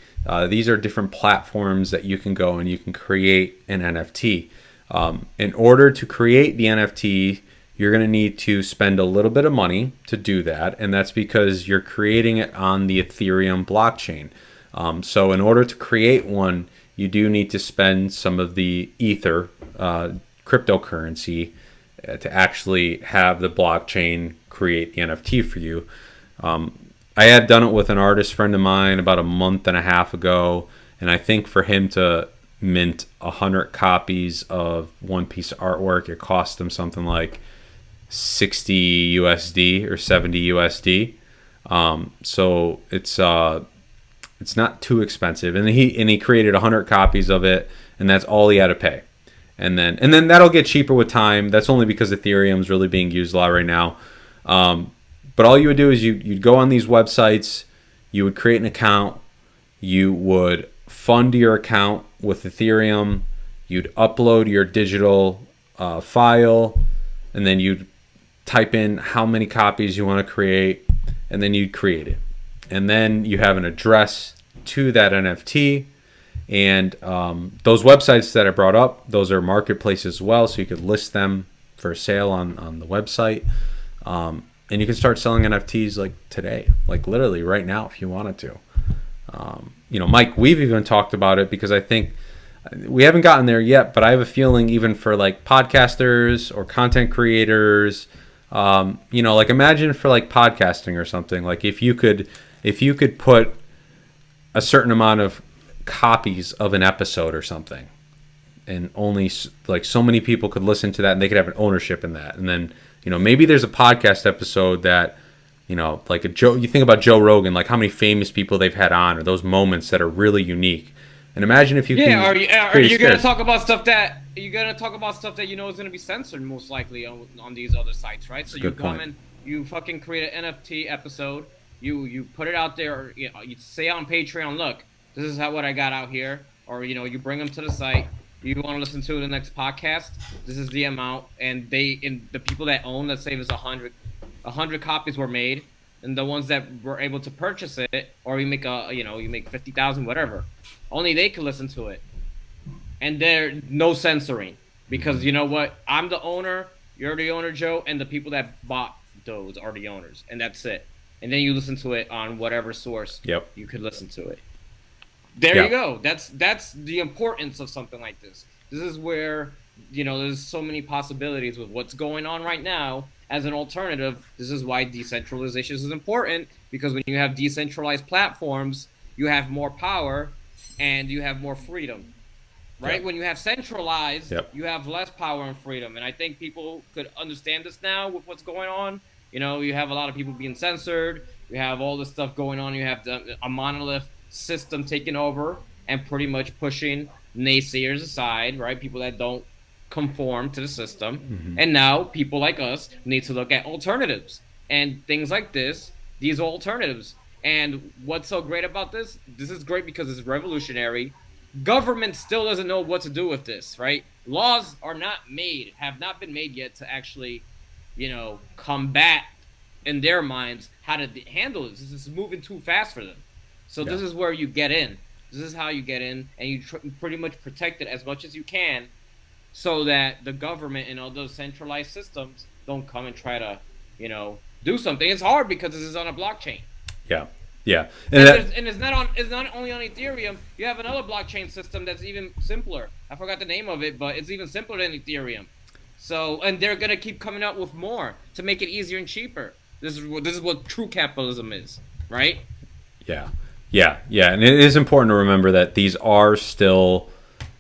These are different platforms that you can go and you can create an NFT. In order to create the NFT, you're going to need to spend a little bit of money to do that, and that's because you're creating it on the Ethereum blockchain. So in order to create one, you do need to spend some of the Ether cryptocurrency to actually have the blockchain create the NFT for you. I had done it with an artist friend of mine about a month and a half ago, and I think for him to mint 100 copies of one piece of artwork, it cost him something like 60 USD or 70 USD. So it's not too expensive, and he created 100 copies of it, and that's all he had to pay. And then that'll get cheaper with time. That's only because Ethereum's really being used a lot right now. But all you would do is you'd go on these websites, you would create an account, you would fund your account with Ethereum, you'd upload your digital file, and then you'd type in how many copies you want to create, and then you'd create it. And then you have an address to that NFT. And those websites that I brought up, those are marketplaces as well, so you could list them for sale on the website. And you can start selling NFTs like today, like literally right now if you wanted to. Mike, we've even talked about it because I think we haven't gotten there yet, but I have a feeling even for like podcasters or content creators, like imagine for like podcasting or something, like if you could put a certain amount of copies of an episode or something, and only like so many people could listen to that, and they could have an ownership in that. And then maybe there's a podcast episode that like you think about Joe Rogan, like how many famous people they've had on, or those moments that are really unique. And imagine if you are you gonna talk about stuff that is gonna be censored most likely on these other sites, right? So you come and you fucking create an NFT episode, you put it out there, you say on Patreon, look, this is what I got out here, or you bring them to the site. You want to listen to the next podcast? This is the amount, and the people that own, let's say, there's 100 copies were made, and the ones that were able to purchase it, or you make 50,000, whatever, only they can listen to it, and there's no censoring, because you know what? I'm the owner, you're the owner, Joe, and the people that bought those are the owners, and that's it. And then you listen to it on whatever source you could listen to it. There you go. That's the importance of something like this. This is where, there's so many possibilities with what's going on right now as an alternative. This is why decentralization is important, because when you have decentralized platforms, you have more power and you have more freedom, right? Yep. When you have centralized, you have less power and freedom. And I think people could understand this now with what's going on. You have a lot of people being censored. You have all this stuff going on. You have a monolith system taking over and pretty much pushing naysayers aside, right? People that don't conform to the system. Mm-hmm. And now people like us need to look at alternatives and things like this. These are alternatives. And what's so great about this? This is great because it's revolutionary. Government still doesn't know what to do with this, right? Laws have not been made yet to actually, combat in their minds how to handle this. This is moving too fast for them. So this is where you get in. This is how you get in, and you pretty much protect it as much as you can, so that the government and all those centralized systems don't come and try to, do something. It's hard because this is on a blockchain. Yeah. And it's not only on Ethereum. You have another blockchain system that's even simpler. I forgot the name of it, but it's even simpler than Ethereum. So, and they're gonna keep coming out with more to make it easier and cheaper. This is what true capitalism is, right? Yeah, and it is important to remember that these are still,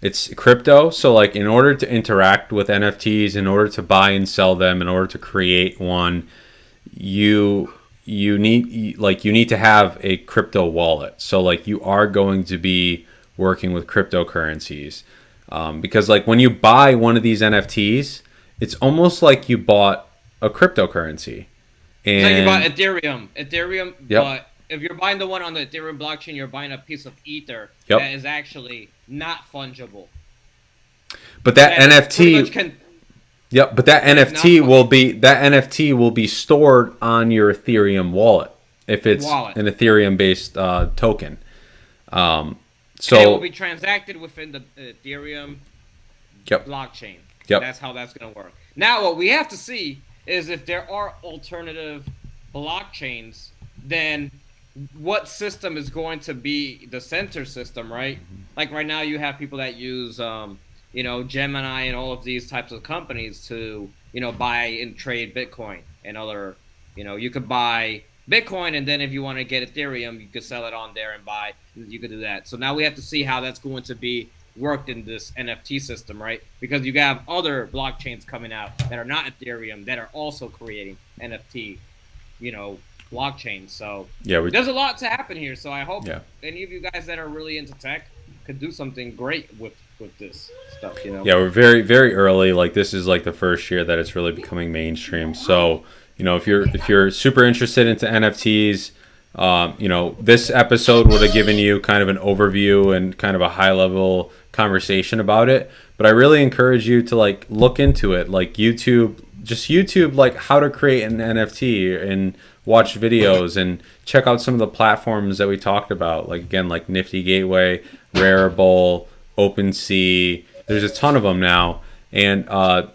it's crypto. So like in order to interact with NFTs, in order to buy and sell them, in order to create one, you need to have a crypto wallet. So like you are going to be working with cryptocurrencies, because like when you buy one of these NFTs, it's almost like you bought a cryptocurrency. And it's like you bought Ethereum, but if you're buying the one on the Ethereum blockchain, you're buying a piece of ether that is actually not fungible. But that NFT, but that NFT will be stored on your Ethereum wallet if it's an Ethereum-based token. So and it will be transacted within the Ethereum blockchain. That's how that's going to work. Now, what we have to see is if there are alternative blockchains, then what system is going to be the center system, right? Like right now you have people that use Gemini and all of these types of companies to, buy and trade Bitcoin and other, you could buy Bitcoin, and then if you want to get Ethereum, you could sell it on there and buy. You could do that. So now we have to see how that's going to be worked in this NFT system, right? Because you have other blockchains coming out that are not Ethereum that are also creating NFT, blockchains. So there's a lot to happen here. So I hope any of you guys that are really into tech could do something great with this stuff. Yeah, we're very, very early. Like, this is like the first year that it's really becoming mainstream. So if you're super interested into NFTs, this episode would have given you kind of an overview and kind of a high level conversation about it. But I really encourage you to like look into it, like YouTube like how to create an NFT and watch videos and check out some of the platforms that we talked about. Like, again, like Nifty Gateway, Rarible, OpenSea. There's a ton of them now. And,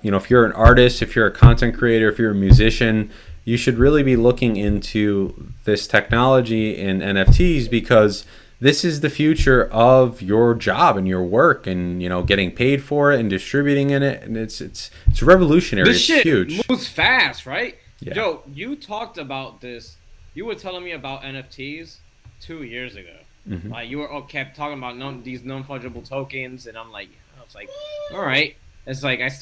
if you're an artist, if you're a content creator, if you're a musician, you should really be looking into this technology and NFTs, because this is the future of your job and your work, and getting paid for it and distributing in it, and it's revolutionary. This it's shit huge. Moves fast, right? Yeah. Joe, you talked about this. You were telling me about NFTs 2 years ago. Mm-hmm. Like, you kept talking about these non-fungible tokens, and I was like, all right. It's like I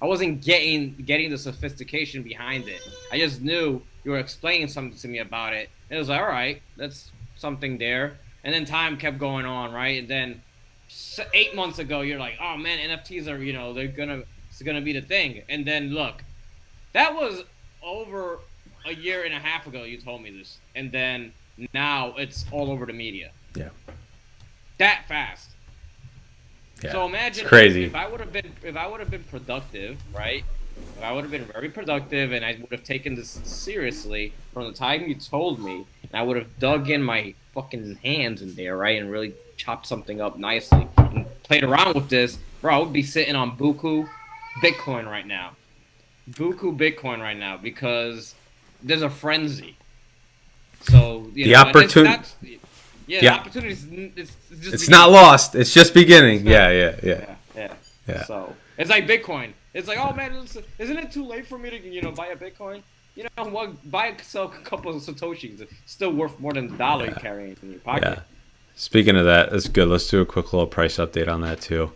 wasn't getting the sophistication behind it. I just knew you were explaining something to me about it. And it was like, all right, that's something there. And then time kept going on, right? And then 8 months ago, you're like, oh man, NFTs are, it's gonna be the thing. And then look, that was over a year and a half ago. You told me this, and then now it's all over the media. Yeah. That fast. Yeah, so imagine it's crazy. if I would have been productive, right? If I would have been very productive and I would have taken this seriously from the time you told me, and I would have dug in my fucking hands in there, right, and really chopped something up nicely and played around with this, bro, I would be sitting on buku Bitcoin right now. Buku Bitcoin right now, because there's a frenzy. So the opportunity. The opportunity is just. It's not lost. It's just beginning. Yeah. So it's like Bitcoin. It's like, oh man, isn't it too late for me to buy a Bitcoin? You know what? Sell a couple of satoshis. It's still worth more than the dollar you're carrying in your pocket. Yeah. Speaking of that, that's good. Let's do a quick little price update on that too.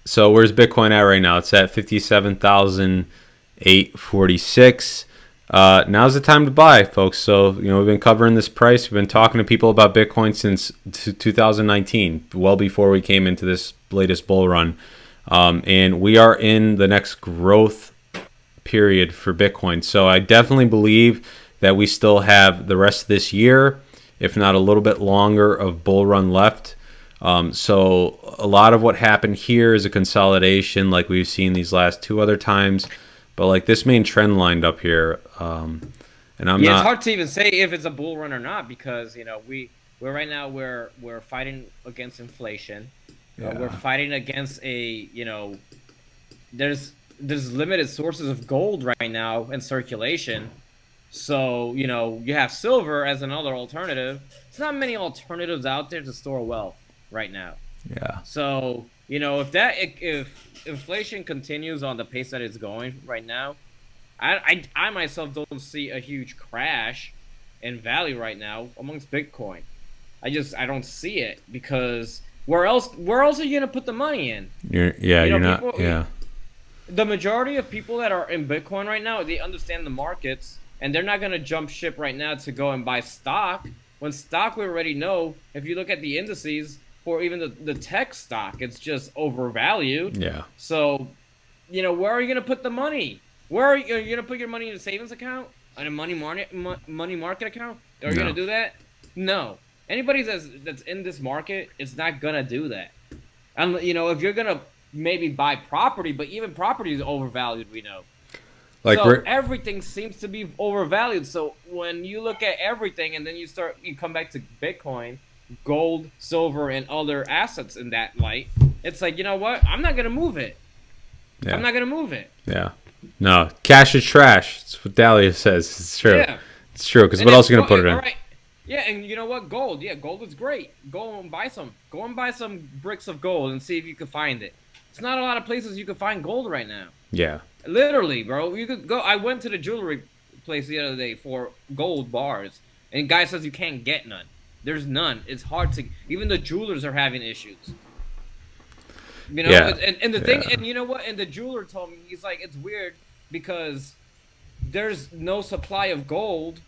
So where's Bitcoin at right now? It's at 57,846. Now's the time to buy, folks. So, we've been covering this price. We've been talking to people about Bitcoin since 2019, well before we came into this latest bull run. And we are in the next growth period for Bitcoin. So I definitely believe that we still have the rest of this year, if not a little bit longer, of bull run left. So a lot of what happened here is a consolidation like we've seen these last two other times. But like this main trend lined up here, and I'm not. It's hard to even say if it's a bull run or not, because we're right now we're fighting against inflation. We're fighting against there's limited sources of gold right now in circulation. So you have silver as another alternative. There's not many alternatives out there to store wealth right now. Yeah. So if inflation continues on the pace that it's going right now, I myself don't see a huge crash in value right now amongst Bitcoin. I don't see it, because where else are you gonna put the money in? You're not. Yeah. The majority of people that are in Bitcoin right now, they understand the markets, and they're not gonna jump ship right now to go and buy stock. When stock, we already know, if you look at the indices for even the tech stock, it's just overvalued. Yeah. So, where are you gonna put the money? Where are you gonna put your money in a savings account, on a money market account? Are you gonna do that? No. Anybody that's in this market is not gonna do that. And if you're gonna maybe buy property, but even property is overvalued, we know. So everything seems to be overvalued. So when you look at everything and then you come back to Bitcoin, gold, silver, and other assets in that light, it's like, you know what? I'm not gonna move it. Yeah. I'm not gonna move it. Yeah. No, cash is trash. That's what Dahlia says. It's true. Yeah. It's true. Because what else are you gonna put it in? All right. Yeah, and you know what? Gold. Yeah, gold is great. Go and buy some. Go and buy some bricks of gold and see if you can find it. It's not a lot of places you can find gold right now. Yeah. Literally, bro. You could go. I went to the jewelry place the other day for gold bars, and guy says you can't get none. There's none. It's hard to. Even the jewelers are having issues. You know, Yeah. and the thing, Yeah. and you know what? And the jeweler told me he's like, it's weird because there's no supply of gold,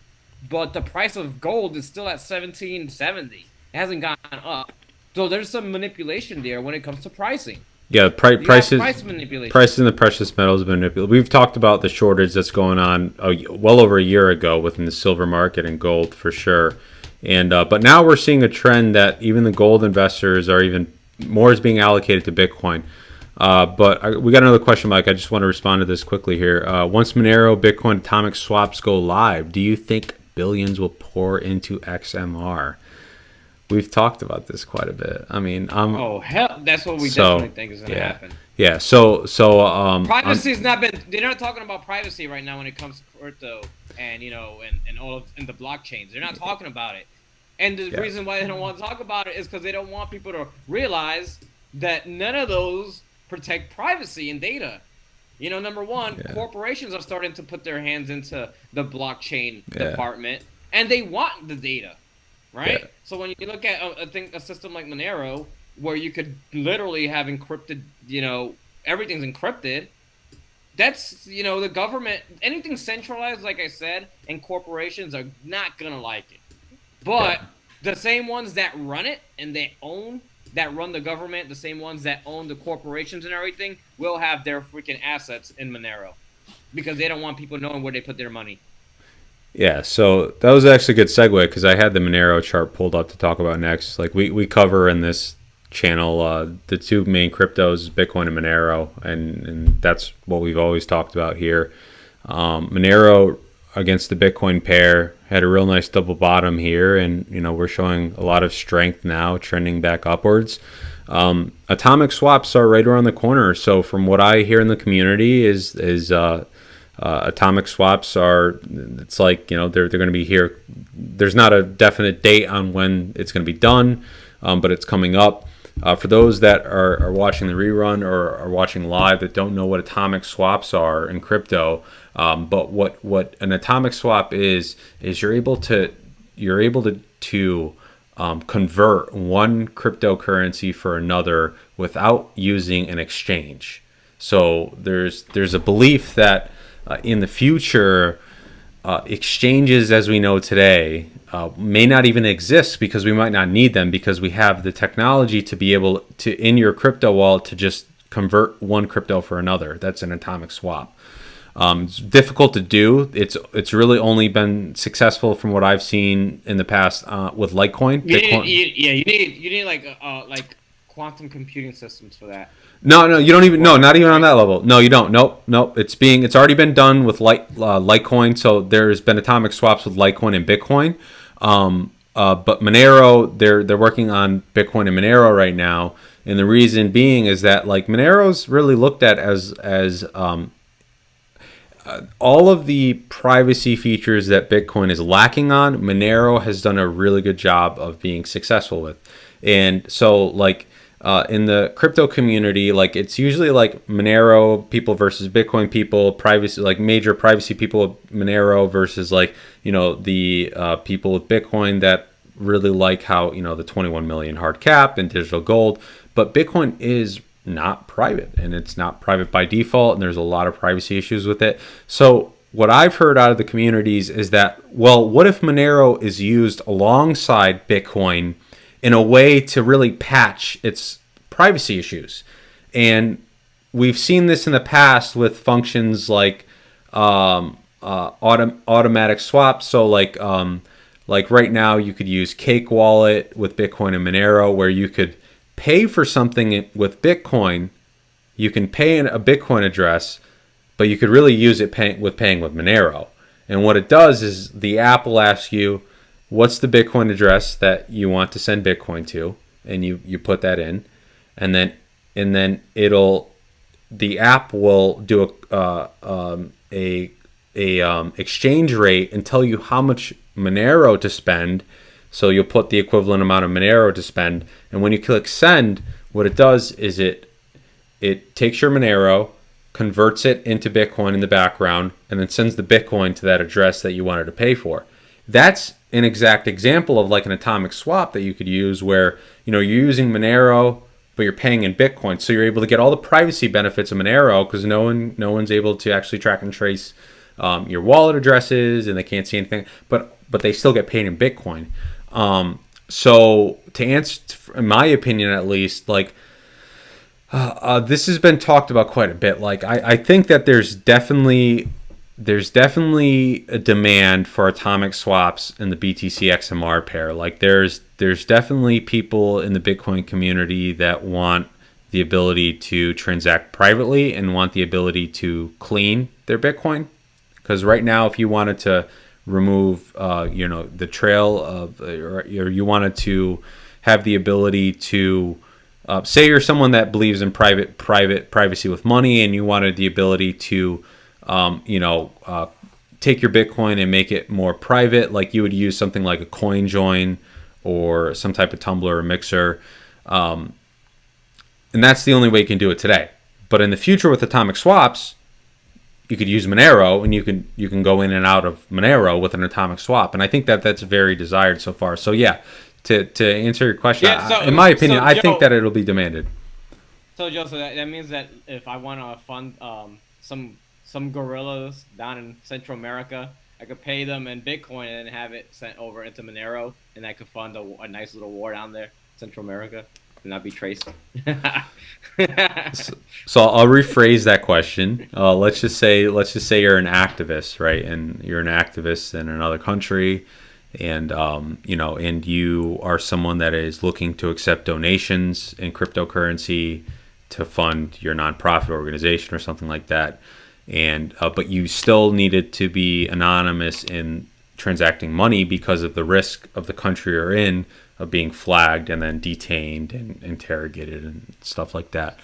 but the price of gold is still at 1770. It hasn't gone up. So there's some manipulation there when it comes to pricing. Yeah, You got prices price manipulation. prices in the precious metals have been manipulated. We've talked about the shortage that's going on well over a year ago within the silver market and gold for sure. And but now we're seeing a trend that even the gold investors are even more is being allocated to Bitcoin. We got another question, Mike. I just want to respond to this quickly here. Once Monero Bitcoin atomic swaps go live, do you think billions will pour into XMR? We've talked about this quite a bit. I mean, Oh hell, that's what we so definitely think is gonna yeah, happen. yeah. Privacy's not been. They're not talking about privacy right now when it comes to crypto and and all of in the blockchains. They're not talking about it. And the Yeah, reason why they don't want to talk about it is because they don't want people to realize that none of those protect privacy and data. Number one, yeah, corporations are starting to put their hands into the blockchain yeah, department, and they want the data, yeah, right? So when you look at a system like Monero, where you could literally have encrypted, everything's encrypted. That's the government, anything centralized, like I said, and corporations are not gonna like it. yeah. But the same ones that run it and that run the government, the same ones that own the corporations and everything, will have their freaking assets in Monero because they don't want people knowing where they put their money. Yeah, so that was actually a good segue because I had the Monero chart pulled up to talk about next. Like we cover in this channel the two main cryptos, Bitcoin and Monero, and that's what we've always talked about here. Monero against the Bitcoin pair had a real nice double bottom here, and we're showing a lot of strength now, trending back upwards. Atomic swaps are right around the corner. So from what I hear in the community is atomic swaps are, it's like, they're going to be here. There's not a definite date on when it's going to be done, but it's coming up. For those that are watching the rerun or are watching live that don't know what atomic swaps are in crypto, but what an atomic swap is you're able to convert one cryptocurrency for another without using an exchange. So there's a belief that in the future, exchanges as we know today may not even exist because we might not need them because we have the technology to be able to, in your crypto wallet, to just convert one crypto for another. That's an atomic swap. It's difficult to do. It's really only been successful from what I've seen in the past with Litecoin. Bitcoin. You need like quantum computing systems for that. No, you don't even. No, not even on that level. No, you don't. Nope. It's already been done with Litecoin. So there's been atomic swaps with Litecoin and Bitcoin. But Monero, they're working on Bitcoin and Monero right now, and the reason being is that like Monero's really looked at as all of the privacy features that Bitcoin is lacking on. Monero has done a really good job of being successful with, and so like. In the crypto community, like it's usually like Monero people versus Bitcoin people, privacy, like major privacy people with Monero versus like, the people with Bitcoin that really like how, the 21 million hard cap and digital gold. But Bitcoin is not private, and it's not private by default. And there's a lot of privacy issues with it. So what I've heard out of the communities is that, well, what if Monero is used alongside Bitcoin in a way to really patch its privacy issues? And we've seen this in the past with functions like automatic swaps. So like right now you could use Cake Wallet with Bitcoin and Monero, where you could pay for something with Bitcoin. You can pay in a Bitcoin address, but you could really use it paying with Monero. And what it does is the app will ask you, what's the Bitcoin address that you want to send Bitcoin to, and you put that in, and then the app will do a exchange rate and tell you how much Monero to spend, So you'll put the equivalent amount of Monero to spend, and when you click send, what it does is it takes your Monero, converts it into Bitcoin in the background, and then sends the Bitcoin to that address that you wanted to pay for. That's an exact example of like an atomic swap that you could use where, you're using Monero, but you're paying in Bitcoin. So you're able to get all the privacy benefits of Monero because no one's able to actually track and trace your wallet addresses, and they can't see anything, but they still get paid in Bitcoin. So to answer, in my opinion at least, like, this has been talked about quite a bit. Like, I think that there's definitely a demand for atomic swaps in the BTC XMR pair. Like, there's definitely people in the Bitcoin community that want the ability to transact privately and want the ability to clean their Bitcoin. Because right now, if you wanted to remove, the trail of, or you wanted to have the ability to, say you're someone that believes in private privacy with money, and you wanted the ability to, take your Bitcoin and make it more private, like you would use something like a coin join or some type of tumbler or mixer, and that's the only way you can do it today. But in the future with atomic swaps, you could use Monero, and you can go in and out of Monero with an atomic swap, and I think that that's very desired so far. So yeah, to answer your question, in my opinion, I think that it'll be demanded. So Joe, so that means that if I want to fund some gorillas down in Central America, I could pay them in Bitcoin and then have it sent over into Monero, and I could fund a nice little war down there, Central America, and not be traced. So I'll rephrase that question. Let's just say you're an activist, right? And you're an activist in another country, and and you are someone that is looking to accept donations in cryptocurrency to fund your nonprofit organization or something like that. And but you still needed to be anonymous in transacting money because of the risk of the country you're in of being flagged and then detained and interrogated and stuff like that.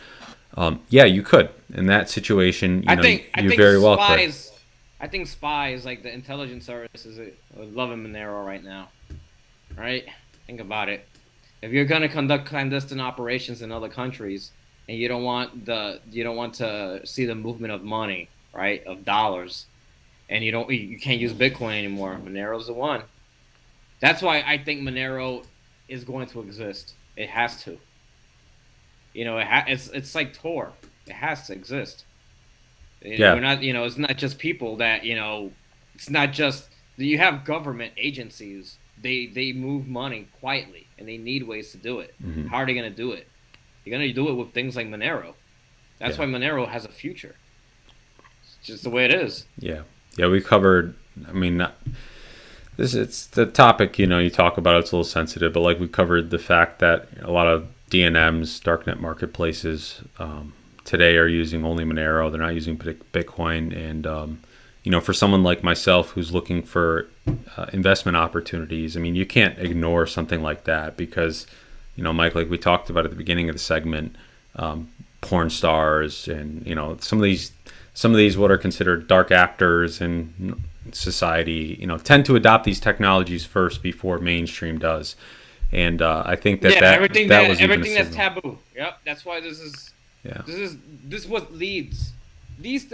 Yeah, you could. In that situation, you very well could. I think spies, like the intelligence services, are loving Monero right now. Right? Think about it. If you're going to conduct clandestine operations in other countries, and you don't want to see the movement of money, right, of dollars, and you can't use Bitcoin anymore, Monero's the one. That's why I think Monero is going to exist. It has to. It's like Tor. It has to exist. Yeah. We're not, it's not just people that, it's not just, you have government agencies. They move money quietly, and they need ways to do it. Mm-hmm. How are they going to do it? You're going to do it with things like Monero. That's why Monero has a future. It's just the way it is. Yeah. Yeah, we covered, it's the topic, you talk about, it's a little sensitive, but like we covered the fact that a lot of DNMs, darknet marketplaces, today are using only Monero. They're not using Bitcoin. And, for someone like myself who's looking for investment opportunities, you can't ignore something like that because, Mike, like we talked about at the beginning of the segment, porn stars and, some of these what are considered dark actors in society, tend to adopt these technologies first before mainstream does. And I think that everything was everything that's taboo. Yep, that's why this is what leads. These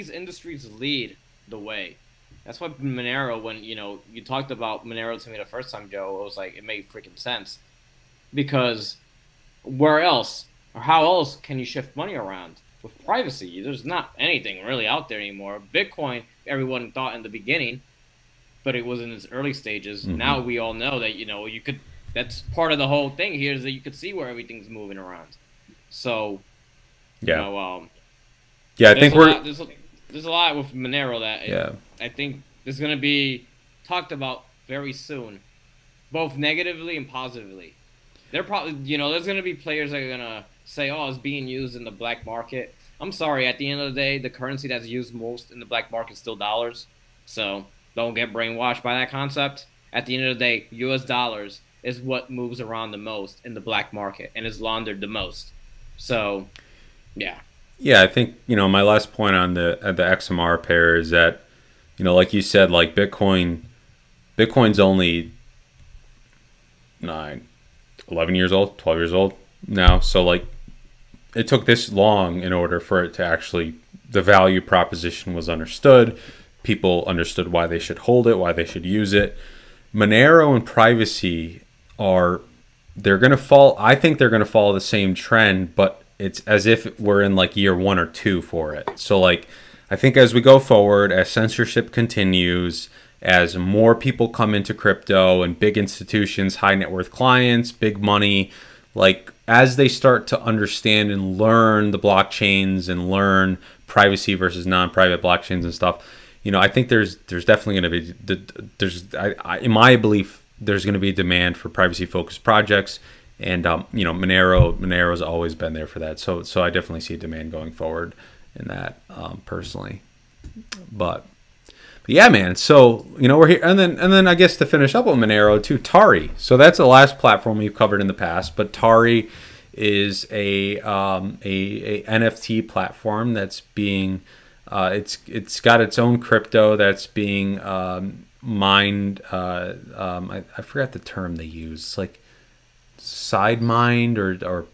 industries lead the way. That's why Monero, when you talked about Monero to me the first time, Joe, it was like it made freaking sense. Because where else or how else can you shift money around with privacy? There's not anything really out there anymore. Bitcoin, everyone thought in the beginning, but it was in its early stages. Mm-hmm. Now we all know that you could. That's part of the whole thing here is that you could see where everything's moving around. So, I think there's a lot with Monero that I think is going to be talked about very soon, both negatively and positively. They're probably, there's going to be players that are going to say, oh, it's being used in the black market. I'm sorry, at the end of the day, the currency that's used most in the black market is still dollars. So don't get brainwashed by that concept. At the end of the day, US dollars is what moves around the most in the black market and is laundered the most. So, yeah. Yeah, I think, my last point on the XMR pair is that, like you said, like Bitcoin's only 9, 11 years old, 12 years old now. So like it took this long in order for it to actually, the value proposition was understood. People understood why they should hold it, why they should use it. Monero and privacy they're going to fall. I think they're going to follow the same trend, but it's as if we're in like year 1 or 2 for it. So like, I think as we go forward, as censorship continues, as more people come into crypto and big institutions, high net worth clients, big money, like as they start to understand and learn the blockchains and learn privacy versus non-private blockchains and stuff, I think there's definitely going to be, in my belief, there's going to be demand for privacy focused projects, and Monero's always been there for that. So I definitely see demand going forward in that, personally. But yeah, man. So we're here, and then I guess to finish up with Monero too, Tari. So that's the last platform we've covered in the past. But Tari is a NFT platform that's being it's got its own crypto that's being mined. I forgot the term they use. It's like side mined or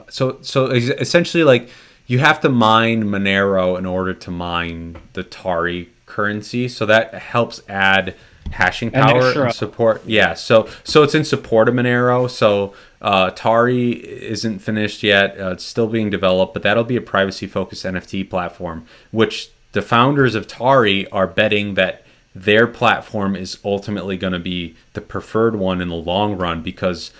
so essentially like you have to mine Monero in order to mine the Tari currency, so that helps add hashing power and support. Yeah, so it's in support of Monero. So Tari isn't finished yet. It's still being developed, but that'll be a privacy focused NFT platform, which the founders of Tari are betting that their platform is ultimately going to be the preferred one in the long run, because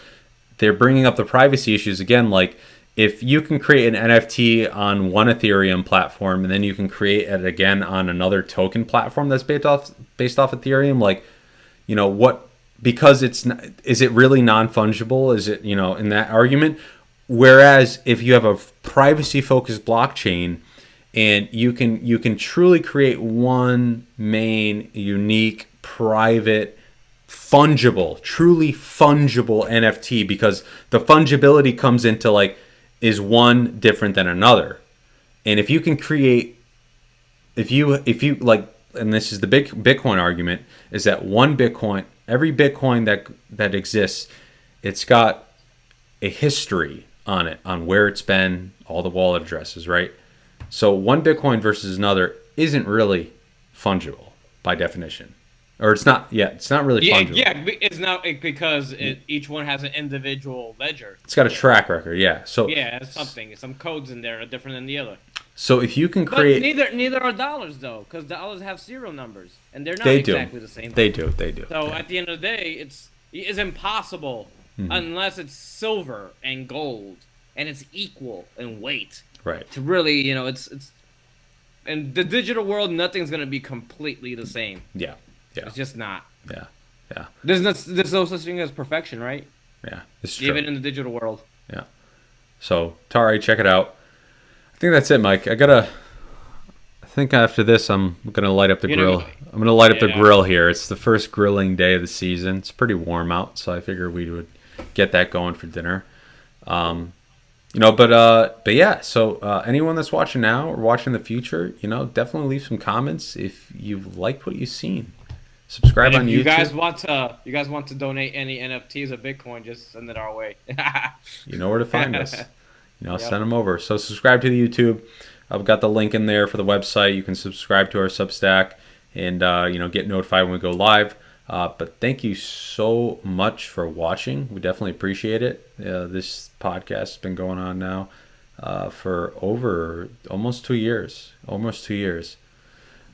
they're bringing up the privacy issues again. Like, if you can create an NFT on one Ethereum platform and then you can create it again on another token platform that's based off Ethereum, like, what, because is it really non-fungible? Is it, in that argument? Whereas if you have a privacy focused blockchain and you can truly create one main, unique, private, truly fungible NFT, because the fungibility comes into like, is one different than another. And if you can create, if you like, and this is the big Bitcoin argument, is that one Bitcoin, every Bitcoin that exists, it's got a history on it, on where it's been, all the wallet addresses, right? So one Bitcoin versus another isn't really fungible by definition. Or it's not really fungible. Yeah, it's not, because each one has an individual ledger. It's got a track record, yeah. So yeah, some codes in there are different than the other. So if you can create, but neither are dollars though, because dollars have serial numbers and they're not exactly the same. They do. So at the end of the day, it's impossible unless it's silver and gold and it's equal in weight. Right. To really, it's in the digital world, nothing's gonna be completely the same. Yeah. Yeah. It's just not. Yeah. Yeah. There's no such thing as perfection, right? Yeah. It's true. Even in the digital world. Yeah. So Tari, check it out. I think that's it, Mike. I think after this, I'm gonna light up the grill. I'm gonna light up the grill here. It's the first grilling day of the season. It's pretty warm out, so I figured we would get that going for dinner. But yeah. So anyone that's watching now or watching in the future, definitely leave some comments if you've liked what you've seen. Subscribe on YouTube. You guys want to donate any NFTs or Bitcoin, just send it our way. You know where to find us. Send them over. So subscribe to the YouTube. I've got the link in there for the website. You can subscribe to our Substack and get notified when we go live. But thank you so much for watching. We definitely appreciate it. This podcast has been going on now for over almost 2 years.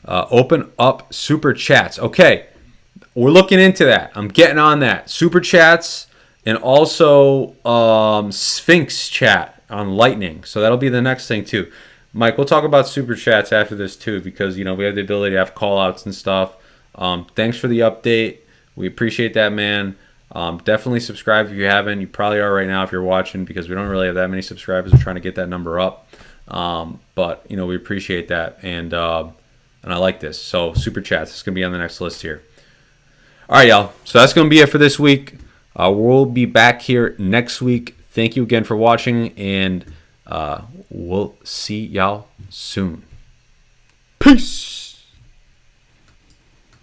Open up super chats. Okay, we're looking into that. I'm getting on that. Super chats and also Sphinx chat on Lightning. So that'll be the next thing too. Mike, we'll talk about super chats after this too, because we have the ability to have call outs and stuff. Thanks for the update. We appreciate that, man. Definitely subscribe if you haven't. You probably are right now if you're watching, because we don't really have that many subscribers. We're trying to get that number up. But we appreciate that. And I like this. So super chats. It's going to be on the next list here. All right, y'all. So that's going to be it for this week. We'll be back here next week. Thank you again for watching, and we'll see y'all soon. Peace.